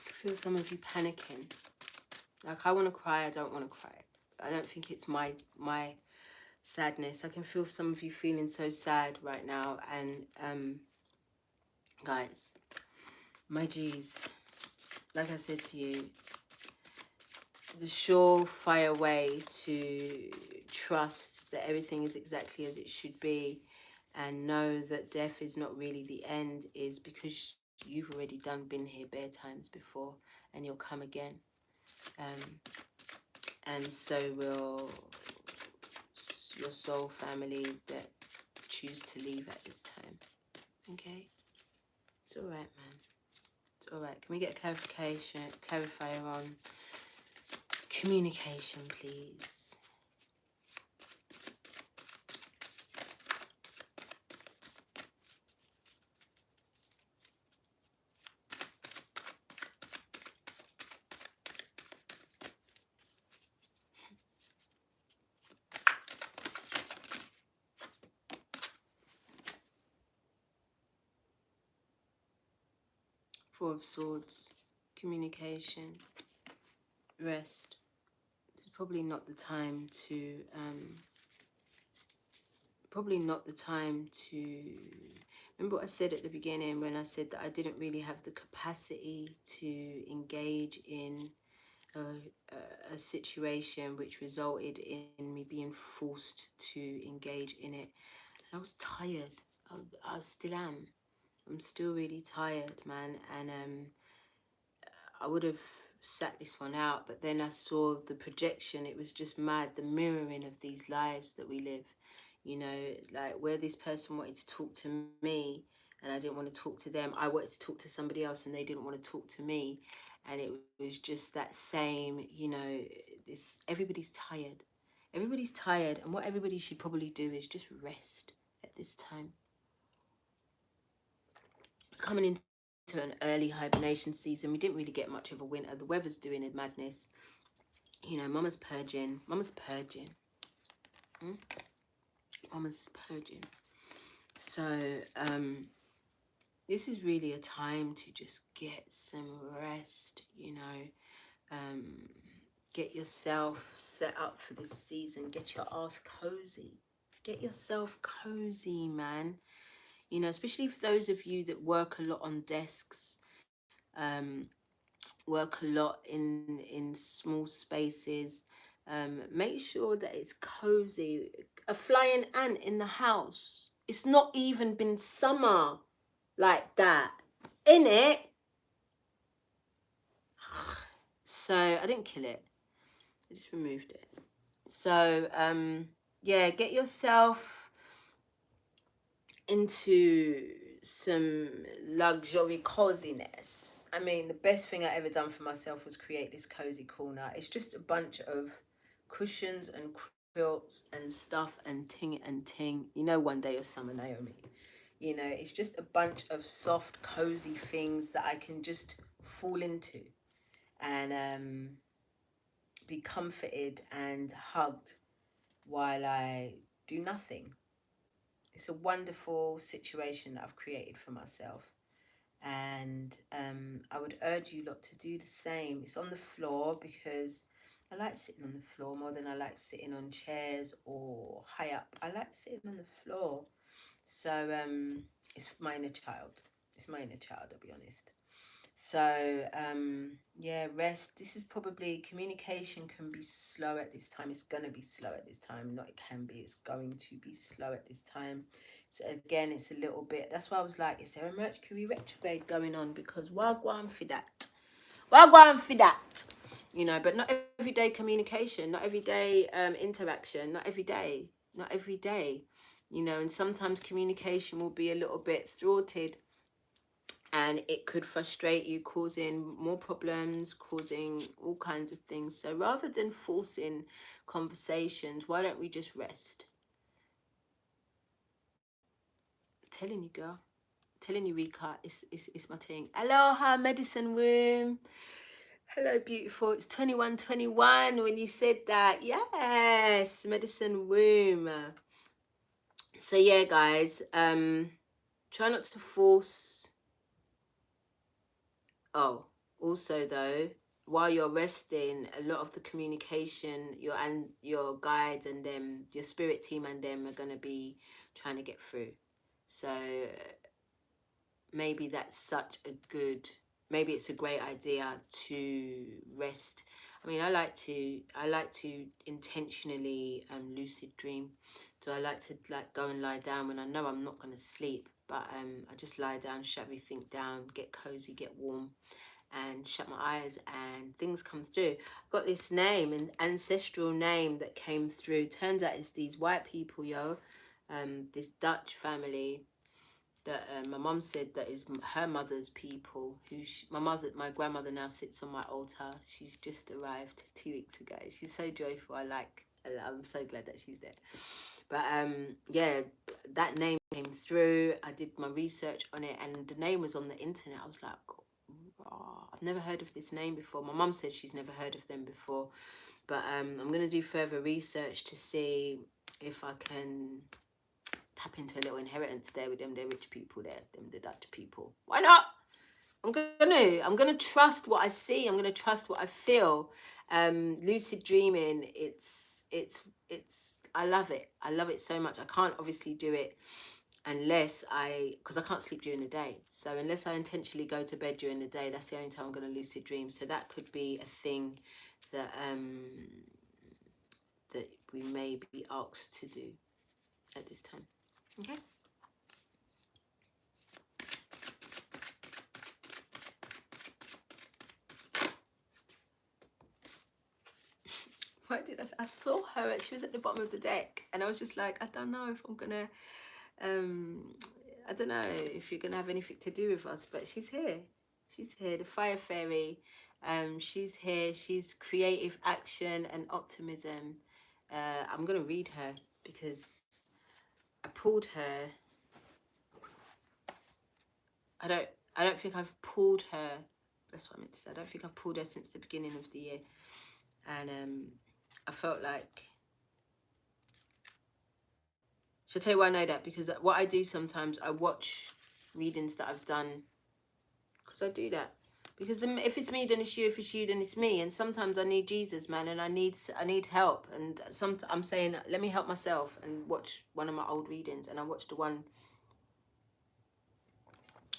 I feel some of you panicking. Like, I want to cry, I don't want to cry. I don't think it's my sadness. I can feel some of you feeling so sad right now. And guys, my G's, like I said to you, the surefire way to trust that everything is exactly as it should be and know that death is not really the end is because you've already been here bare times before, and you'll come again. And so will your soul family that choose to leave at this time. Okay? It's alright, man. It's alright. Can we get a clarifier on communication, please? Four of Swords, communication, rest. This is probably not the time to, remember what I said at the beginning when I said that I didn't really have the capacity to engage in a situation which resulted in me being forced to engage in it. I was tired. I still am. I'm still really tired, man. And I would have sat this one out, but then I saw the projection. It was just mad, the mirroring of these lives that we live. You know, like where this person wanted to talk to me and I didn't want to talk to them. I wanted to talk to somebody else and they didn't want to talk to me. And it was just that same, you know, everybody's tired. Everybody's tired, and what everybody should probably do is just rest at this time. Coming into an early hibernation season, we didn't really get much of a winter. The weather's doing a madness. You know, Mama's purging. Mama's purging. Mama's purging. So, this is really a time to just get some rest, you know. Get yourself set up for this season. Get your ass cozy. Get yourself cozy, man. You know, especially for those of you that work a lot on desks, work a lot in small spaces. Make sure that it's cozy. A flying ant in the house. It's not even been summer like that, in it. So I didn't kill it. I just removed it. So yeah, get yourself into some luxury coziness. I mean, the best thing I ever done for myself was create this cozy corner. It's just a bunch of cushions and quilts and stuff and ting and ting. You know, one day of summer, Naomi. You know, it's just a bunch of soft, cozy things that I can just fall into and be comforted and hugged while I do nothing. It's a wonderful situation that I've created for myself. And I would urge you lot to do the same. It's on the floor because I like sitting on the floor more than I like sitting on chairs or high up. I like sitting on the floor. So it's my inner child. It's my inner child, I'll be honest. So yeah, rest. This is probably, communication can be slow at this time. It's gonna be slow at this time. Not it can be, it's going to be slow at this time. So again, it's a little bit, that's why I was like, is there a Mercury retrograde going on? Because wagwan for that. Wagwan for that. You know, but not everyday communication, not everyday interaction, not every day. Not every day. You know, and sometimes communication will be a little bit thwarted, and it could frustrate you, causing more problems, causing all kinds of things. So rather than forcing conversations, why don't we just rest? I'm telling you, girl. I'm telling you, Rika, it's my thing. Aloha, medicine womb. Hello, beautiful. It's 2121 when you said that. Yes, medicine womb. So yeah, guys, try not to force. Oh, also though, while you're resting, a lot of the communication, your guides and them, your spirit team and them are gonna be trying to get through. So maybe that's such a good, maybe it's a great idea to rest. I mean, I like to intentionally lucid dream. So I like to like go and lie down when I know I'm not gonna sleep, but I just lie down, shut everything down, get cozy, get warm, and shut my eyes, and things come through. I've got this name, an ancestral name that came through. Turns out it's these white people, yo. This Dutch family that my mum said that is her mother's people. My grandmother now sits on my altar. She's just arrived 2 weeks ago. She's so joyful. I'm so glad that she's there. But yeah, that name came through. I did my research on it, and the name was on the internet. I was like, oh, I've never heard of this name before. My mum said she's never heard of them before, but I'm gonna do further research to see if I can tap into a little inheritance there with them. They're rich people there, them the Dutch people. Why not? I'm gonna trust what I see. I'm gonna trust what I feel. Lucid dreaming, it's I love it. I love it so much. I can't obviously do it unless because I can't sleep during the day. So unless I intentionally go to bed during the day, that's the only time I'm gonna lucid dream. So that could be a thing that that we may be asked to do at this time. Okay. What did I saw her, she was at the bottom of the deck, and I was just like, I don't know if I'm gonna I don't know if you're gonna have anything to do with us, but she's here. She's here, the fire fairy. She's here. She's creative action and optimism. I'm gonna read her because I pulled her. I don't think I've pulled her. That's what I meant to say. I don't think I've pulled her since the beginning of the year, and I felt like. Should I tell you why I know that? Because what I do sometimes, I watch readings that I've done. Because I do that. Because if it's me, then it's you. If it's you, then it's me. And sometimes I need Jesus, man, and I need help. And I'm saying, let me help myself, and watch one of my old readings. And I watched the one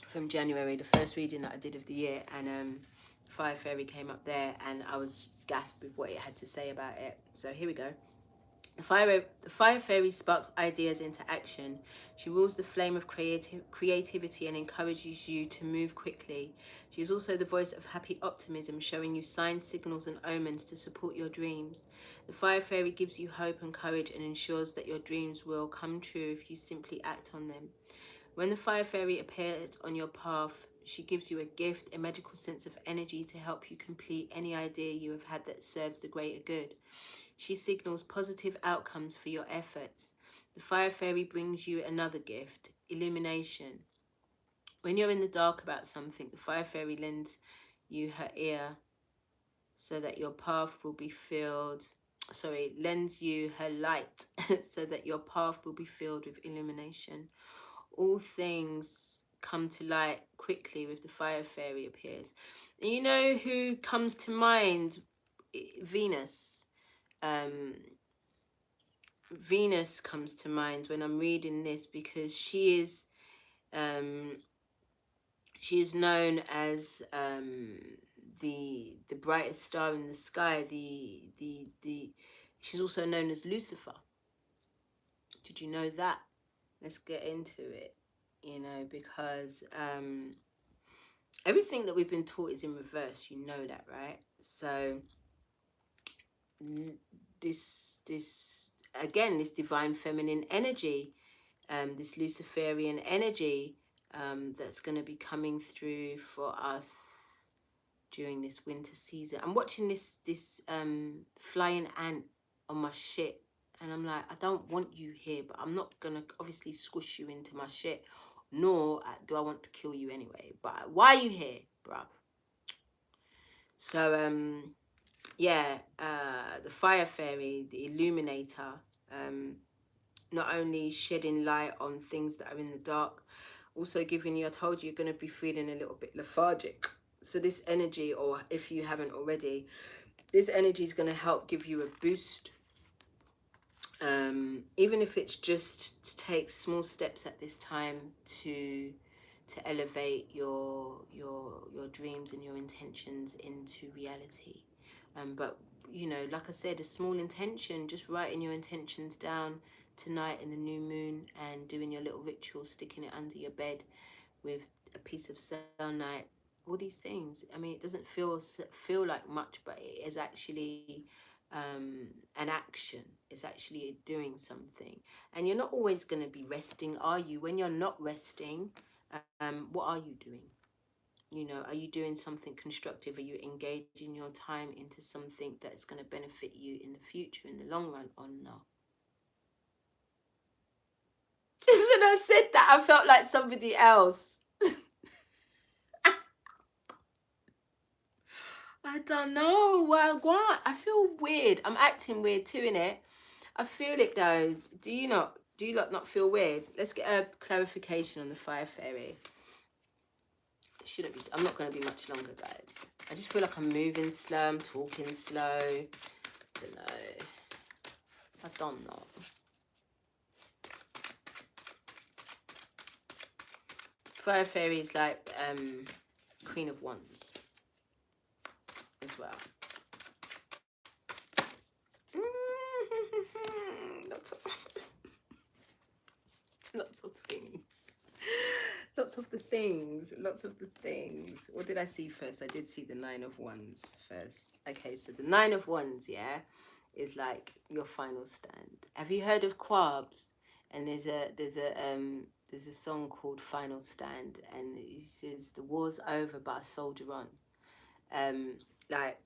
from January, the first reading that I did of the year, and Fire Fairy came up there, and I was gasped with what it had to say about it. So here we go. The fire fairy sparks ideas into action. She rules the flame of creativity and encourages you to move quickly. She is also the voice of happy optimism, showing you signs, signals, and omens to support your dreams. The fire fairy gives you hope and courage and ensures that your dreams will come true if you simply act on them. When the fire fairy appears on your path, she gives you a gift, a magical sense of energy to help you complete any idea you have had that serves the greater good. She signals positive outcomes for your efforts. The fire fairy brings you another gift, illumination. When you're in the dark about something, the fire fairy lends you her ear so that your path will be filled. Lends you her light so that your path will be filled with illumination. All things come to light quickly with the fire fairy appears. And you know who comes to mind? Venus. Venus comes to mind when I'm reading this, because she is She is known as the brightest star in the sky. She's also known as Lucifer. Did you know that? Let's get into it. You know, because everything that we've been taught is in reverse. You know that, right? So this again, this divine feminine energy, this Luciferian energy, that's going to be coming through for us during this winter season. I'm watching this flying ant on my shit, and I'm like, I don't want you here, but I'm not gonna obviously squish you into my shit, nor do I want to kill you anyway. But why are you here, bruv? So yeah, the fire fairy, the illuminator, not only shedding light on things that are in the dark, also giving you, I told you, you're going to be feeling a little bit lethargic. So this energy, or if you haven't already, this energy is going to help give you a boost. Even if it's just to take small steps at this time to elevate your dreams and your intentions into reality. But you know, like I said, a small intention, just writing your intentions down tonight in the new moon and doing your little ritual, sticking it under your bed with a piece of selenite, all these things. I mean, it doesn't feel like much, but it is actually an action. It's actually doing something. And you're not always going to be resting, are you? When you're not resting, what are you doing? You know, are you doing something constructive? Are you engaging your time into something that's going to benefit you in the future, in the long run, or no? Just when I said that, I felt like somebody else. I don't know. Well, what? I feel weird. I'm acting weird too, innit? I feel it though. Do you not? Do you not feel weird? Let's get a clarification on the fire fairy. It shouldn't be. I'm not going to be much longer, guys. I just feel like I'm moving slow. I'm talking slow. Don't know. I don't know. Fire fairy is like Queen of Wands as well. Lots of, lots of things. Lots of the things. Lots of the things. What did I see first? I did see the Nine of Wands first. Okay, so the Nine of Wands, yeah, is like your final stand. Have you heard of Quabs? And there's a song called Final Stand, and he says the war's over, but I soldier on. Like,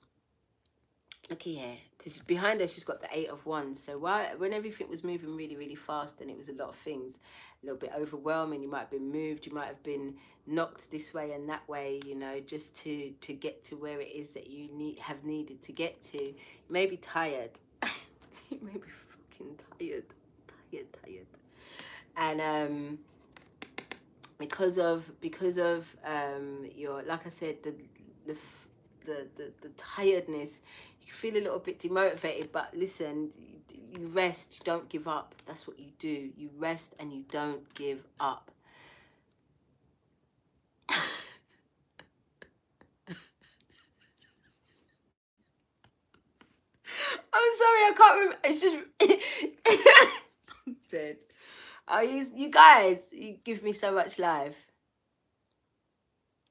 looky here, because behind her she's got the Eight of Wands. So when everything was moving really, really fast, and it was a lot of things, a little bit overwhelming, you might have been moved, you might have been knocked this way and that way, you know, just to get to where it is that you have needed to get to. You may be tired. You may be fucking tired. And because of your, like I said, the tiredness, you feel a little bit demotivated, but listen, you rest, you don't give up. That's what you do. You rest and you don't give up. I'm sorry, I can't remember. It's just I'm dead. You guys, you give me so much life.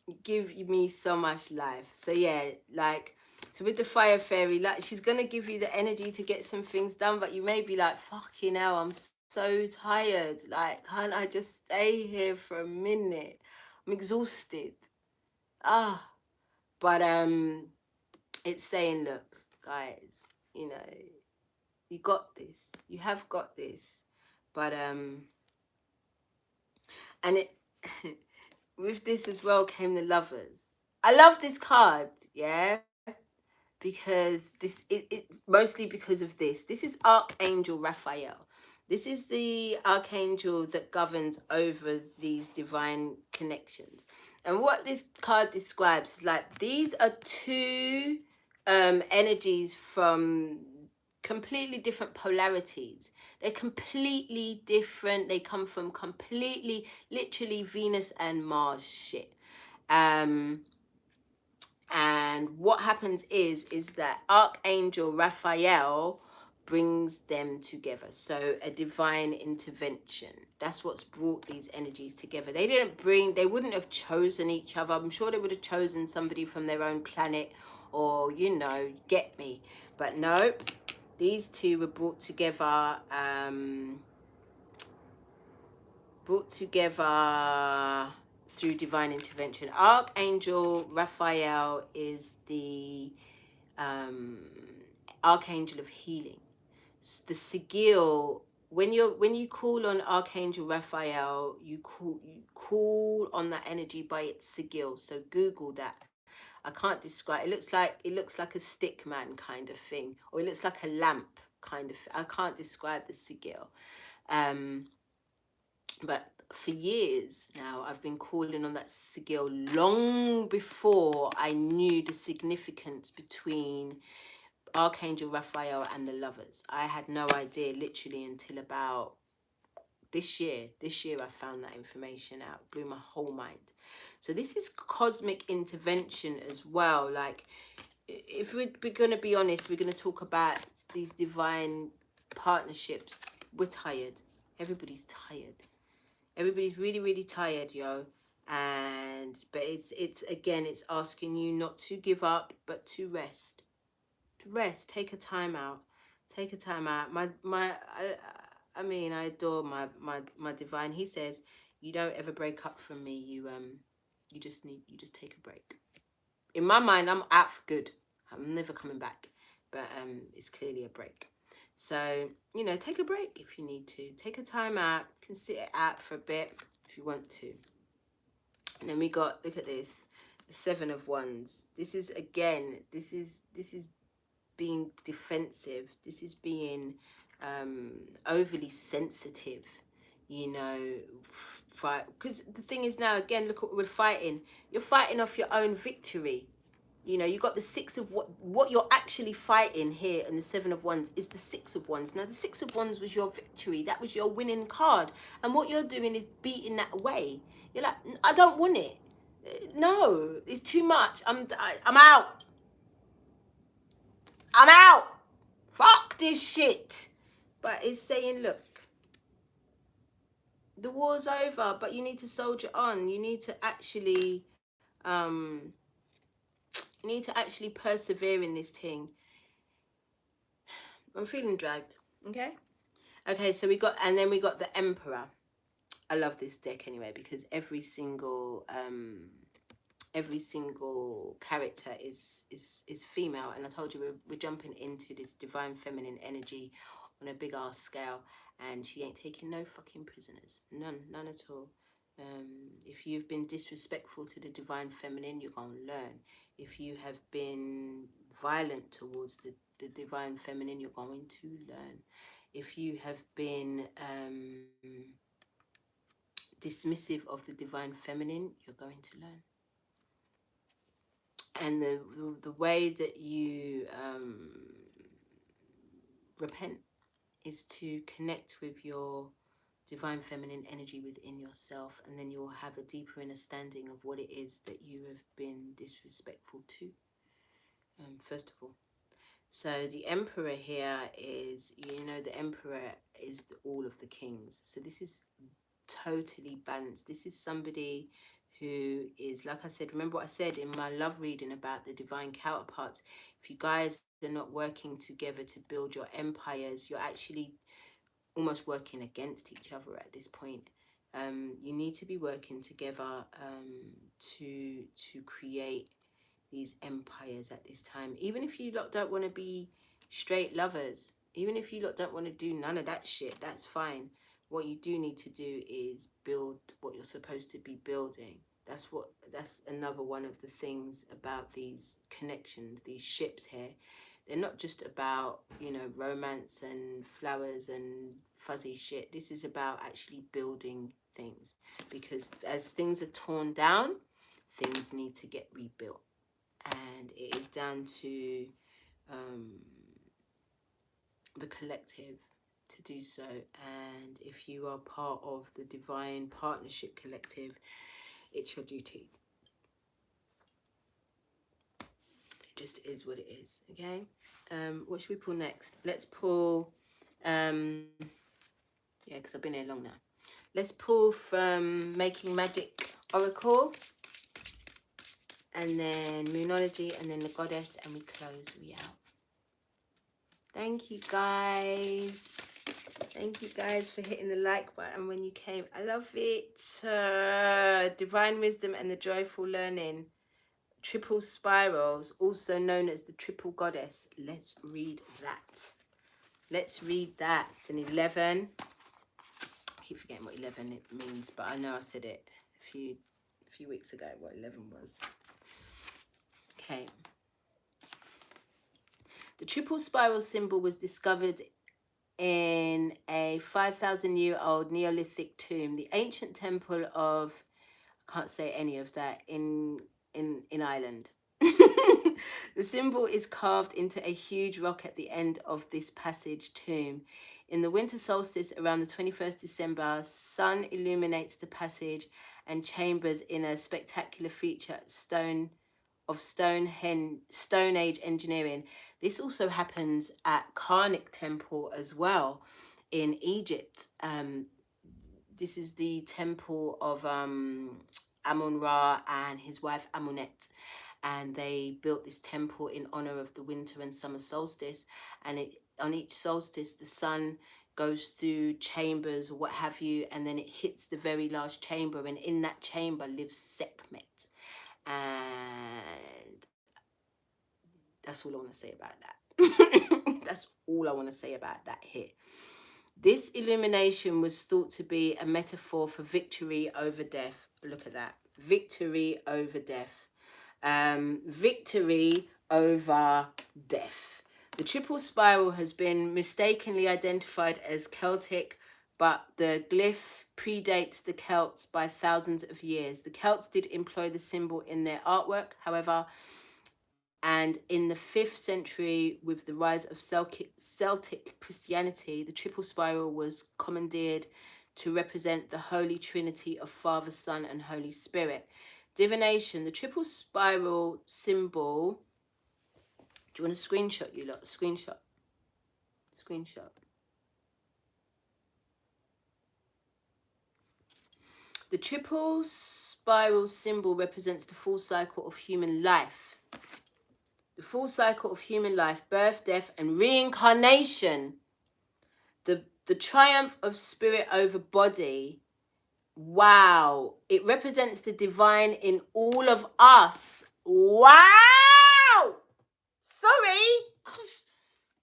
You give me so much life. So yeah, like, so with the fire fairy, like, she's gonna give you the energy to get some things done, but you may be like, fucking hell, I'm so tired. Like, can't I just stay here for a minute? I'm exhausted. But it's saying, look, guys, you know, you got this. You have got this. But and it with this as well came the Lovers. I love this card, yeah, because it mostly because of this. This is Archangel Raphael. This is the archangel that governs over these divine connections. And what this card describes is like, these are two energies from completely different polarities. They're completely different. They come from completely, literally Venus and Mars shit. And what happens is that Archangel Raphael brings them together. So a divine intervention. That's what's brought these energies together. They wouldn't have chosen each other. I'm sure they would have chosen somebody from their own planet, or, you know, get me. But no, these two were brought together, through divine intervention. Archangel Raphael is the archangel of healing. The sigil, when you call on Archangel Raphael, you call on that energy by its sigil. So Google that. I can't describe. It looks like a stick man kind of thing, or it looks like a lamp kind of. I can't describe the sigil. But for years now, I've been calling on that sigil long before I knew the significance between Archangel Raphael and the lovers. I had no idea literally until about this year. This year I found that information out. Blew my whole mind. So this is cosmic intervention as well. Like, if we're going to be honest, we're going to talk about these divine partnerships. We're tired. Everybody's tired. Everybody's really, really tired, yo. But it's again, it's asking you not to give up, but to rest. Take a time out. Take a time out. I mean, I adore my divine. He says, you don't ever break up from me. You just take a break. In my mind, I'm out for good. I'm never coming back. But it's clearly a break. So, you know, take a break if you need to. Take a time out. You can sit it out for a bit if you want to. And then we got, look at this, the 7 of Wands. This is, again, this is being defensive. This is being overly sensitive, you know, fight. Because the thing is now, again, look what we're fighting. You're fighting off your own victory. You know, you got the 6 of what you're actually fighting here, and the 7 of Wands is the 6 of Wands. Now, the 6 of Wands was your victory. That was your winning card. And what you're doing is beating that away. You're like, I don't want it. No, it's too much. I'm out. I'm out. Fuck this shit. But it's saying, look, the war's over, but you need to soldier on. You need to actually, persevere in this thing. I'm feeling dragged. Okay, so we got the Emperor. I love this deck anyway, because every single character is female, and I told you we're jumping into this divine feminine energy on a big ass scale, and she ain't taking no fucking prisoners. None at all. If you've been disrespectful to the divine feminine, you're gonna learn. If you have been violent towards the divine feminine, you're going to learn. If you have been dismissive of the divine feminine, you're going to learn. And the way that you repent is to connect with your divine feminine energy within yourself, and then you'll have a deeper understanding of what it is that you have been disrespectful to, first of all. So the Emperor here is, you know, the Emperor is all of the kings. So this is totally balanced. This is somebody who is, like I said, remember what I said in my love reading about the divine counterparts. If you guys are not working together to build your empires, you're actually almost working against each other at this point. You need to be working together to create these empires at this time. Even if you lot don't want to be straight lovers, even if you lot don't want to do none of that shit, that's fine. What you do need to do is build what you're supposed to be building. That's another one of the things about these connections, these ships here. They're not just about, you know, romance and flowers and fuzzy shit. This is about actually building things, because as things are torn down, things need to get rebuilt. And it is down to the collective to do so. And if you are part of the divine partnership collective, it's your duty. just is what it is. Okay. What should we pull next? Let's pull. Yeah, because I've been here long now. Let's pull from Making Magic Oracle, and then Moonology, and then the Goddess, and we close. We out. Thank you guys. Thank you guys for hitting the like button when you came. I love it. Divine Wisdom and the Joyful Learning. Triple Spirals, also known as the Triple Goddess. Let's read that. Let's read that. It's an 11. I keep forgetting what 11 it means, but I know I said it a few weeks ago what 11 was. Okay. The triple spiral symbol was discovered in a 5,000-year-old Neolithic tomb. The ancient temple of, I can't say any of that, in Ireland. The symbol is carved into a huge rock at the end of this passage tomb. In the winter solstice around the 21st December, sun illuminates the passage and chambers in a spectacular feature Stone Age engineering. This also happens at Karnak Temple as well in Egypt. This is the temple of Amun-Ra and his wife Amunet, and they built this temple in honor of the winter and summer solstice. And on each solstice, the sun goes through chambers or what have you, and then it hits the very large chamber, and in that chamber lives Sekhmet. And that's all I want to say about that. That's all I want to say about that here. This illumination was thought to be a metaphor for victory over death. Look at that. Victory over death. Victory over death. The triple spiral has been mistakenly identified as Celtic, but the glyph predates the Celts by thousands of years. The Celts did employ the symbol in their artwork, however, and in the 5th century, with the rise of Celtic Christianity, the triple spiral was commandeered to represent the Holy Trinity of Father, Son, and Holy Spirit. Divination, the triple spiral symbol. Do you want a screenshot, you lot? Screenshot. The triple spiral symbol represents the full cycle of human life. The full cycle of human life, birth, death, and reincarnation. The triumph of spirit over body. Wow. It represents the divine in all of us. Wow. Sorry.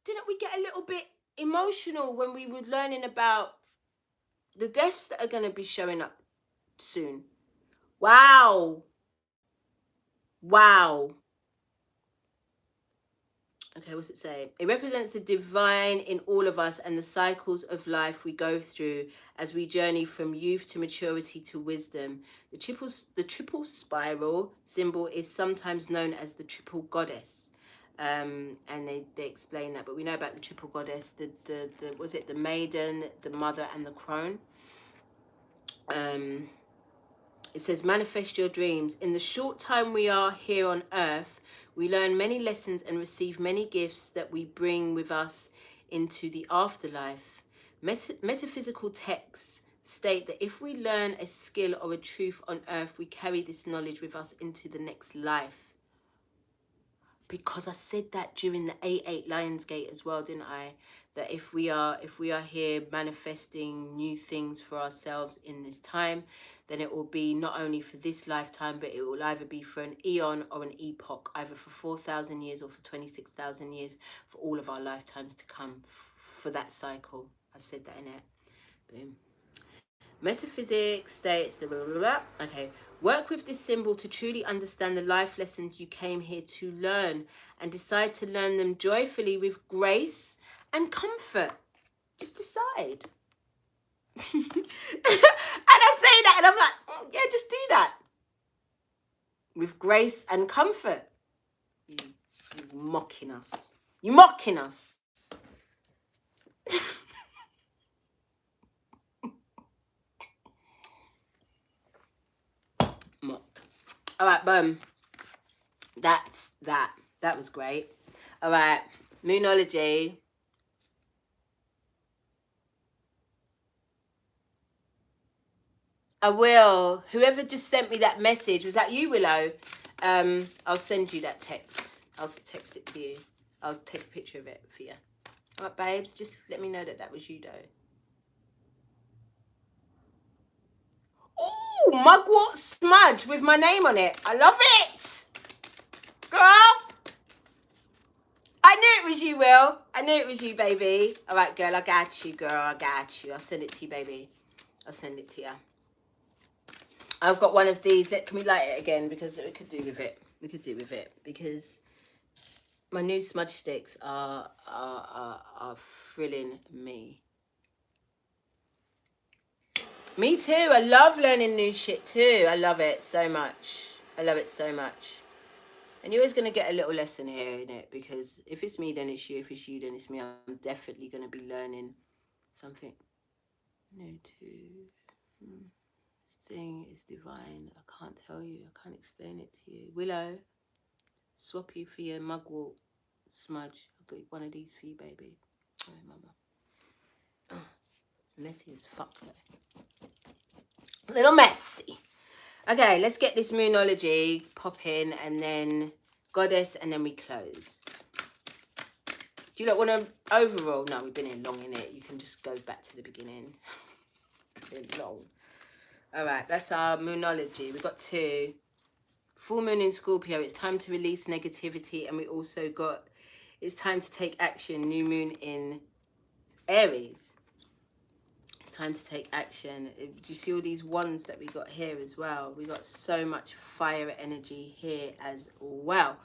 Didn't we get a little bit emotional when we were learning about the deaths that are going to be showing up soon? Wow. Wow. Okay, what's it say? It represents the divine in all of us and the cycles of life we go through as we journey from youth to maturity to wisdom. The triple spiral symbol is sometimes known as the triple goddess. And they explain that, but we know about the triple goddess, the was it the maiden, the mother, and the crone. It says, manifest your dreams. In the short time we are here on earth, we learn many lessons and receive many gifts that we bring with us into the afterlife. Metaphysical texts state that if we learn a skill or a truth on earth, we carry this knowledge with us into the next life. Because I said that during the 8/8 Lionsgate as well, didn't I? That if we are here manifesting new things for ourselves in this time, then it will be not only for this lifetime, but it will either be for an eon or an epoch, either for 4,000 years or for 26,000 years, for all of our lifetimes to come, for that cycle. I said that in it. Boom. Metaphysics states the blah, blah, blah. Okay. Work with this symbol to truly understand the life lessons you came here to learn, and decide to learn them joyfully with grace and comfort. Just decide. And I say that and I'm like, yeah, just do that. With grace and comfort. You mocking us. You mocking us. Mocked. All right, boom. That's that. That was great. All right, Moonology. I will. Whoever just sent me that message, was that you, Willow? I'll send you that text. I'll text it to you. I'll take a picture of it for you. All right, babes, just let me know that that was you, though. Oh, mugwort smudge with my name on it. I love it. Girl, I knew it was you, Will. I knew it was you, baby. All right, girl, I got you, girl. I got you. I'll send it to you, baby. I'll send it to you. I've got one of these. Can we light it again? Because we could do with it. We could do with it. Because my new smudge sticks are thrilling me. Me too. I love learning new shit too. I love it so much. I love it so much. And you're always going to get a little lesson here in it, because if it's me, then it's you. If it's you, then it's me. I'm definitely going to be learning something new too. This thing is divine. I can't tell you. I can't explain it to you. Willow, swap you for your mugwort smudge. I'll get one of these for you, baby. Oh, mama. Oh, messy as fuck though. A little messy. Okay, let's get this Moonology popping, and then Goddess, and then we close. Do you not want to overall? No, we've been in long in it. You can just go back to the beginning. Been long. All right, that's our Moonology. We've got 2. Full moon in Scorpio. It's time to release negativity, and we also got it's time to take action. New moon in Aries. It's time to take action. Do you see all these ones that we got here as well? We got so much fire energy here as well.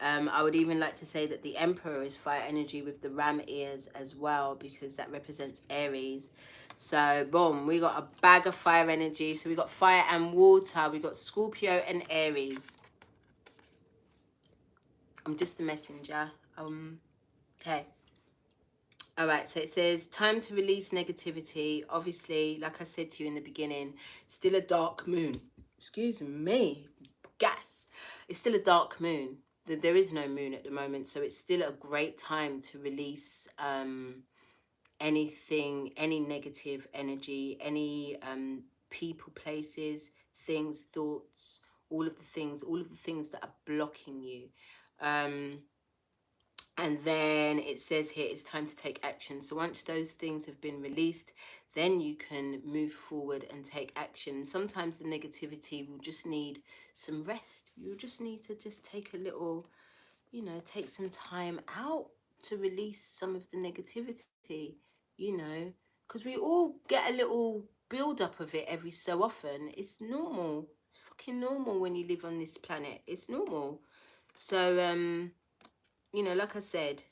I would even like to say that the Emperor is fire energy with the ram ears as well, because that represents Aries. So boom, we got a bag of fire energy. So we got fire and water. We got Scorpio and Aries. I'm just a messenger. Okay. All right, so it says time to release negativity. Obviously, like I said to you in the beginning, still a dark moon. Excuse me, gas. It's still a dark moon. There is no moon at the moment, so it's still a great time to release anything, any negative energy, any people, places, things, thoughts, all of the things that are blocking you. And then it says here it's time to take action. So once those things have been released, then you can move forward and take action. Sometimes the negativity will just need some rest. You'll just need to just take a little, take some time out to release some of the negativity, because we all get a little build up of it every so often. It's normal. It's fucking normal when you live on this planet. It's normal. So, like I said,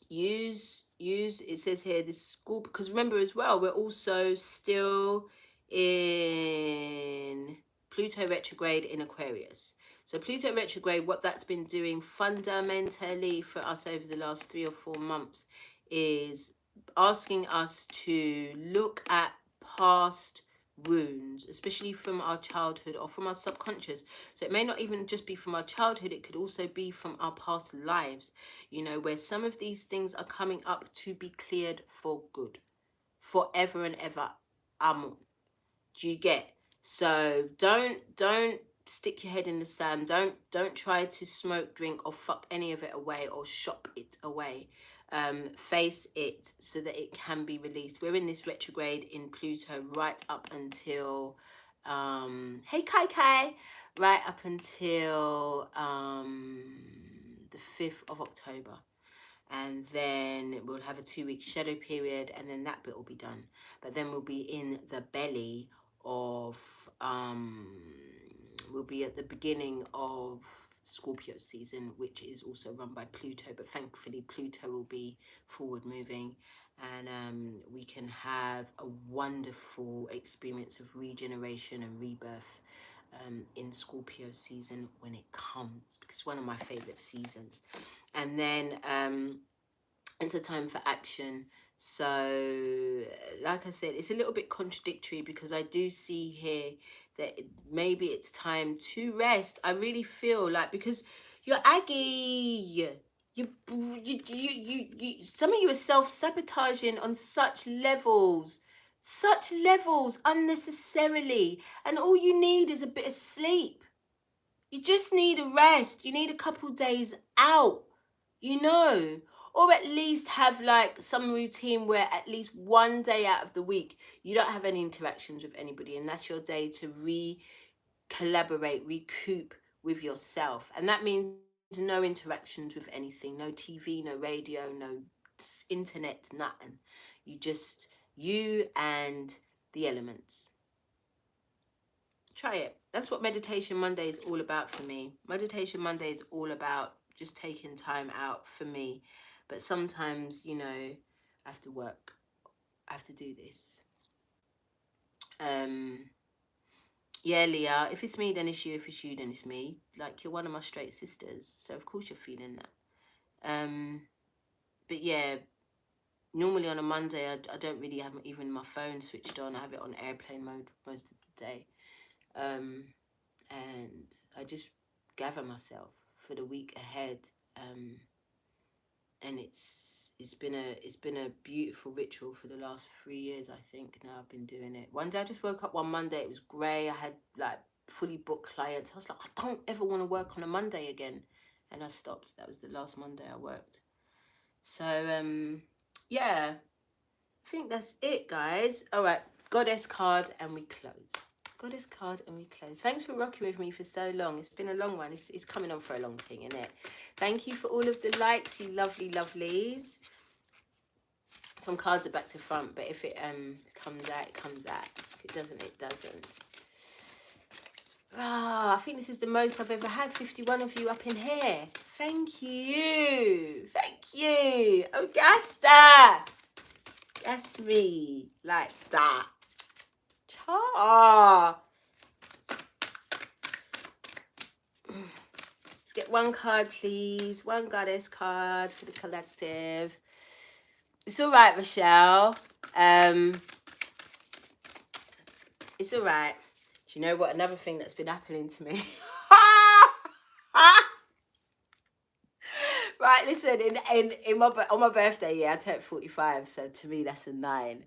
use it says here this school, because remember as well, we're also still in Pluto retrograde in Aquarius. So Pluto retrograde, what that's been doing fundamentally for us over the last 3 or 4 months is asking us to look at past wounds, especially from our childhood or from our subconscious. So it may not even just be from our childhood, it could also be from our past lives, where some of these things are coming up to be cleared for good, forever and ever. Do you get? So don't stick your head in the sand. Don't try to smoke, drink, or fuck any of it away or shop it away. Face it so that it can be released. We're in this retrograde in Pluto right up until hey Kai Kai, right up until the 5th of October. And then we'll have a 2-week shadow period, and then that bit will be done. But then we'll be in the belly of we'll be at the beginning of Scorpio season, which is also run by Pluto, but thankfully Pluto will be forward moving, and we can have a wonderful experience of regeneration and rebirth in Scorpio season when it comes, because it's one of my favorite seasons. And then it's a time for action. So like I said, it's a little bit contradictory, because I do see here that maybe it's time to rest. I really feel like, because You're Aggie. Some of you are self-sabotaging on such levels unnecessarily, and all you need is a bit of sleep. You just need a rest. You need a couple days out, you know, or at least have like some routine where at least one day out of the week you don't have any interactions with anybody, and that's your day to collaborate, recoup with yourself. And that means no interactions with anything, no TV, no radio, no internet, nothing. You and the elements. Try it. That's what Meditation Monday is all about for me. Meditation Monday is all about just taking time out for me. But sometimes, you know, I have to work. I have to do this. Yeah, Leah, if it's me, then it's you. If it's you, then it's me. Like, you're one of my straight sisters, so of course you're feeling that. But yeah, normally on a Monday, I don't really have even my phone switched on. I have it on airplane mode most of the day. And I just gather myself for the week ahead. And it's been a beautiful ritual for the last 3 years, I think. Now I've been doing it. One day I just woke up one Monday, it was grey. I had like fully booked clients. I was like, I don't ever want to work on a Monday again, and I stopped. That was the last Monday I worked. So yeah, I think that's it, guys. All right, goddess card, and we close. Goddess card, and we close. Thanks for rocking with me for so long. It's been a long one. It's coming on for a long thing, isn't it? Thank you for all of the likes, you lovely lovelies. Some cards are back to front, but if it comes out, it comes out. If it doesn't, it doesn't. I think this is the most I've ever had. 51 of you up in here. Thank you. Thank you. Augusta. That's me. Like that. Cha. Let's get one card, please. One goddess card for the collective. It's all right, Rochelle. It's all right. Do you know what? Another thing that's been happening to me. Right, listen. In on my birthday, yeah, I turned 45. So to me, that's a 9.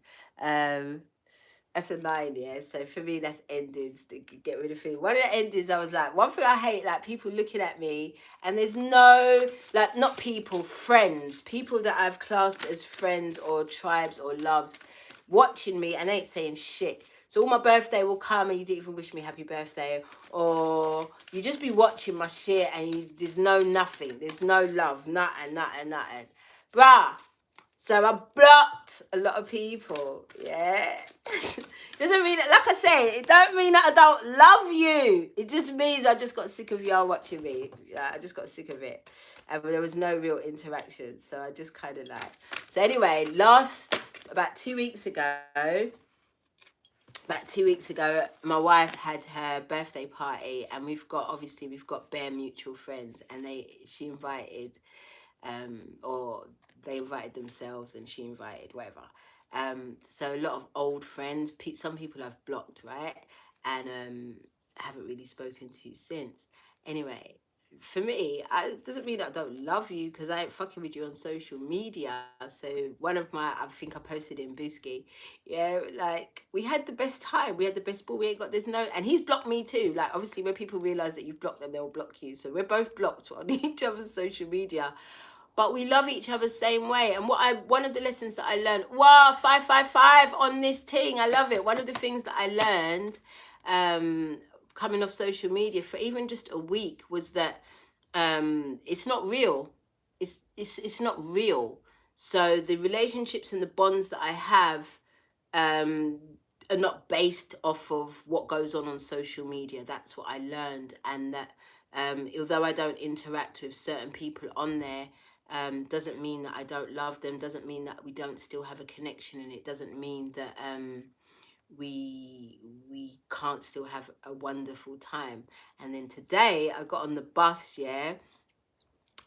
That's a 9, yeah. So for me, that's endings. To get rid of it. One of the endings, I was like, one thing I hate, like people looking at me, and there's no, like, not people, friends, people that I've classed as friends or tribes or loves, watching me and ain't saying shit. So all my birthday will come and you didn't even wish me happy birthday, or you just be watching my shit and there's no nothing, there's no love, nothing. Bruh. So I blocked a lot of people, yeah. Doesn't mean that, like I say, it don't mean that I don't love you. It just means I just got sick of y'all watching me. Yeah, I just got sick of it. And there was no real interaction. So I just kind of like... So anyway, about 2 weeks ago, my wife had her birthday party, and we've got bare mutual friends, and she invited, or they invited themselves and she invited whatever. So a lot of old friends, some people I've blocked, right? And haven't really spoken to since. Anyway, for me, it doesn't mean that I don't love you, because I ain't fucking with you on social media. So one of my, I think I posted in Booski, yeah, like, we had the best time, we had the best ball, and he's blocked me too. Like, obviously when people realize that you've blocked them, they'll block you. So we're both blocked on each other's social media, but we love each other same way. And one of the lessons that I learned, 555 on this thing, I love it. One of the things that I learned coming off social media for even just a week was that it's not real. It's not real. So the relationships and the bonds that I have are not based off of what goes on social media. That's what I learned. And that although I don't interact with certain people on there, doesn't mean that I don't love them, doesn't mean that we don't still have a connection, and it doesn't mean that we can't still have a wonderful time. And then today I got on the bus, yeah,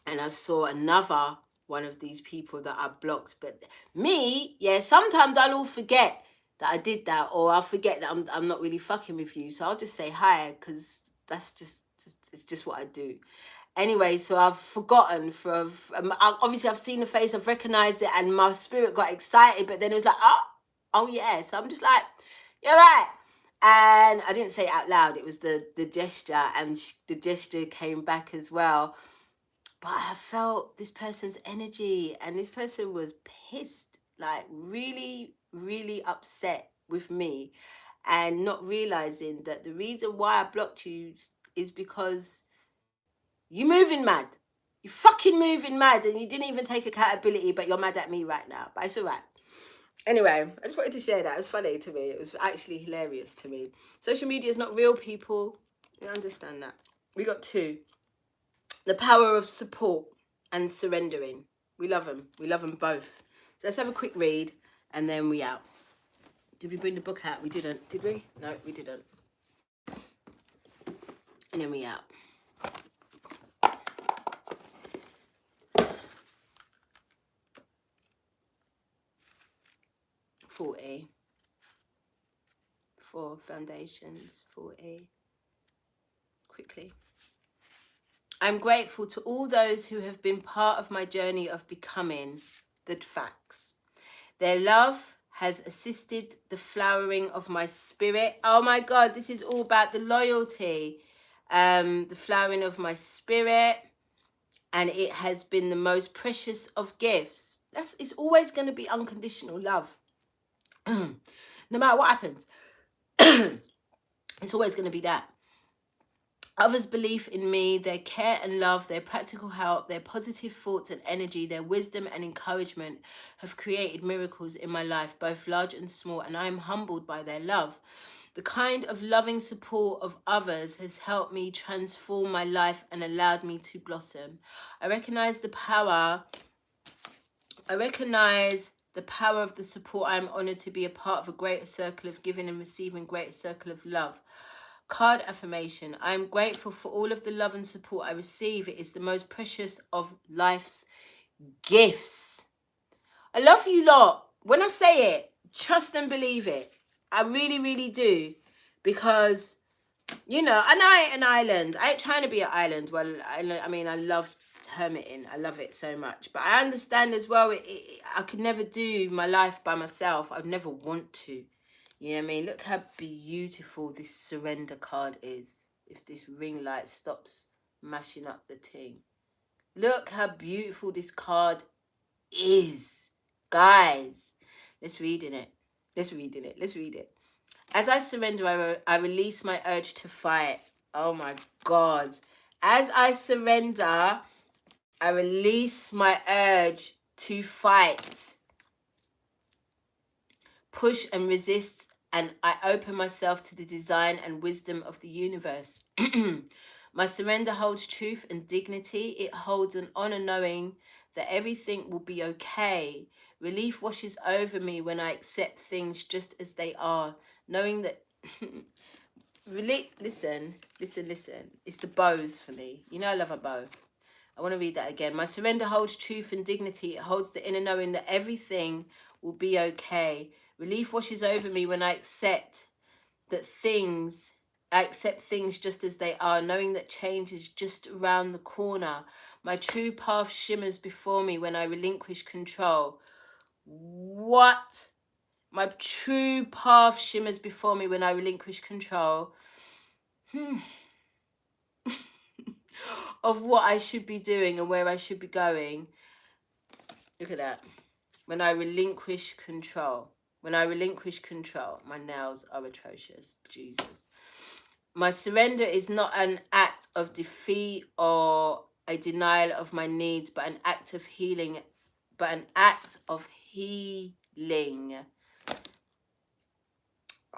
and I saw another one of these people that I blocked. But me, yeah, sometimes I'll forget that I did that, or I'll forget that I'm not really fucking with you, so I'll just say hi, because that's it's just what I do. Anyway, so I've forgotten obviously I've seen the face, I've recognized it, and my spirit got excited, but then it was like, oh yeah. So I'm just like, you're right. And I didn't say it out loud, it was the gesture, and the gesture came back as well. But I felt this person's energy, and this person was pissed, like really, really upset with me, and not realizing that the reason why I blocked you is because you moving mad. You fucking moving mad, and you didn't even take accountability, but you're mad at me right now. But it's all right. Anyway, I just wanted to share that. It was funny to me. It was actually hilarious to me. Social media is not real, people. You understand that. We got 2. The power of support and surrendering. We love them. We love them both. So let's have a quick read, and then we out. Did we bring the book out? We didn't. Did we? No, we didn't. And then we out. 40. 4 foundations. 40. Quickly. I'm grateful to all those who have been part of my journey of becoming the facts. Their love has assisted the flowering of my spirit. Oh my God, this is all about the loyalty. The flowering of my spirit. And it has been the most precious of gifts. It's always going to be unconditional love. No matter what happens. It's always going to be that. Others' belief in me, their care and love, their practical help, their positive thoughts and energy, their wisdom and encouragement have created miracles in my life, both large and small, and I am humbled by their love. The kind of loving support of others has helped me transform my life and allowed me to blossom. I recognize the power of the support. I am honored to be a part of a greater circle of giving and receiving, greater circle of love. Card affirmation. I am grateful for all of the love and support I receive. It is the most precious of life's gifts. I love you lot. When I say it, trust and believe it. I really, really do. Because, you know, and I ain't an island. I ain't trying to be an island. Well, I mean, I love hermiting. I love it so much. But I understand as well, I could never do my life by myself. I'd never want to. You know what I mean? Look how beautiful this surrender card is. If this ring light stops mashing up the thing. Look how beautiful this card is. Guys, let's read it. Let's read it. As I surrender, I release my urge to fight. Oh my God. As I surrender, I release my urge to fight. Push and resist, and I open myself to the design and wisdom of the universe. My surrender holds truth and dignity. It holds an honor knowing that everything will be okay. Relief washes over me when I accept things just as they are, knowing that... Listen. It's the bows for me. You know I love a bow. I want to read that again. My surrender holds truth and dignity. It holds the inner knowing that everything will be okay. Relief washes over me when I accept things just as they are, knowing that change is just around the corner. My true path shimmers before me when I relinquish control. What? My true path shimmers before me when I relinquish control of what I should be doing and where I should be going. Look at that. When I relinquish control. My nails are atrocious. Jesus. My surrender is not an act of defeat or a denial of my needs, but an act of healing.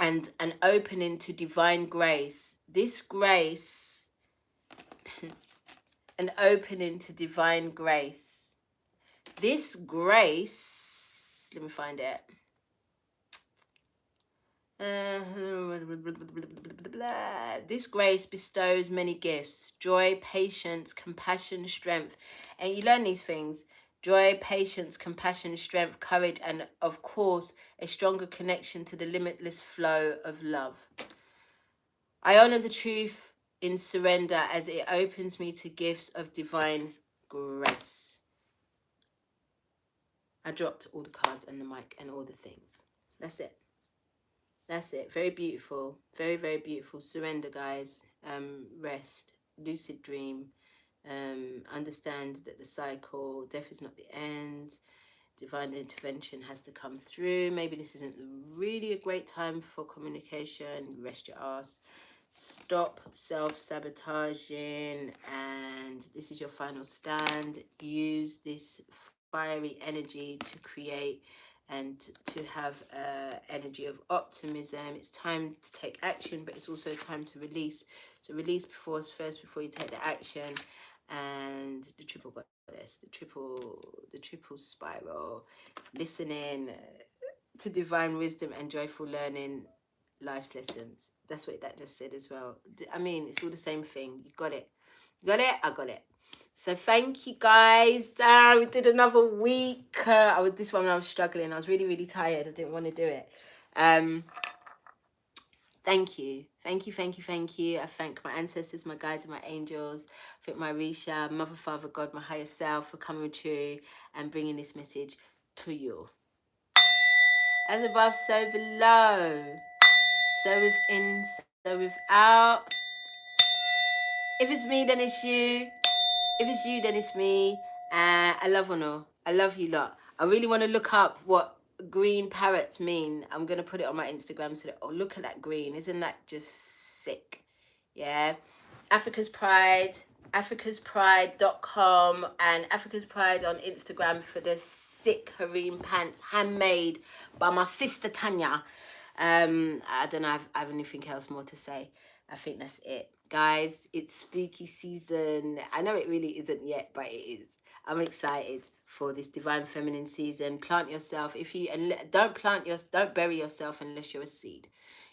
And an opening to divine grace. This grace, an opening to divine grace. This grace, let me find it. This grace bestows many gifts: joy, patience, compassion, strength. And you learn these things: joy, patience, compassion, strength, courage, and of course a stronger connection to the limitless flow of love. I honor the truth in surrender as it opens me to gifts of divine grace. I dropped all the cards and the mic and all the things. That's it. That's it. Very beautiful. Very, very beautiful. Surrender, guys. Rest. Lucid dream. Understand that the cycle, death is not the end. Divine intervention has to come through. Maybe this isn't really a great time for communication. Rest your ass. Stop self-sabotaging, and this is your final stand. Use this fiery energy to create and to have energy of optimism. It's time to take action, but it's also time to release. So release before you take the action. And the triple goddess, the triple spiral, listening to divine wisdom and joyful learning, life's lessons. That's what that just said as well. I mean, it's all the same thing. You got it. You got it? I got it. So thank you, guys. We did another week. This one I was struggling. I was really, really tired. I didn't want to do it. Thank you. Thank you, thank you, thank you. I thank my ancestors, my guides, and my angels. I thank my Risha, Mother, Father, God, my higher self for coming through and bringing this message to you. As above, so below. So within, so without. If it's me, then it's you. If it's you, then it's me. I love Ono. I love you lot. I really want to look up what green parrots mean. I'm going to put it on my Instagram so that, oh, look at that green. Isn't that just sick? Yeah. Africa's Pride, africaspride.com and Africa's Pride on Instagram for the sick harem pants handmade by my sister Tanya. I don't know if I have anything else more to say. I think that's it. Guys, it's spooky season. I know it really isn't yet, but it is. I'm excited for this divine feminine season. Plant yourself. Don't bury yourself unless you're a seed.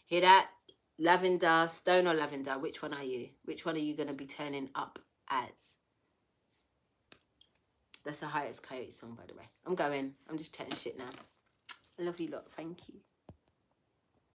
Hear that? Lavender, stone or lavender, which one are you? Which one are you going to be turning up as? That's the highest coyote song, by the way. I'm just chatting shit now. I love you lot. Thank you.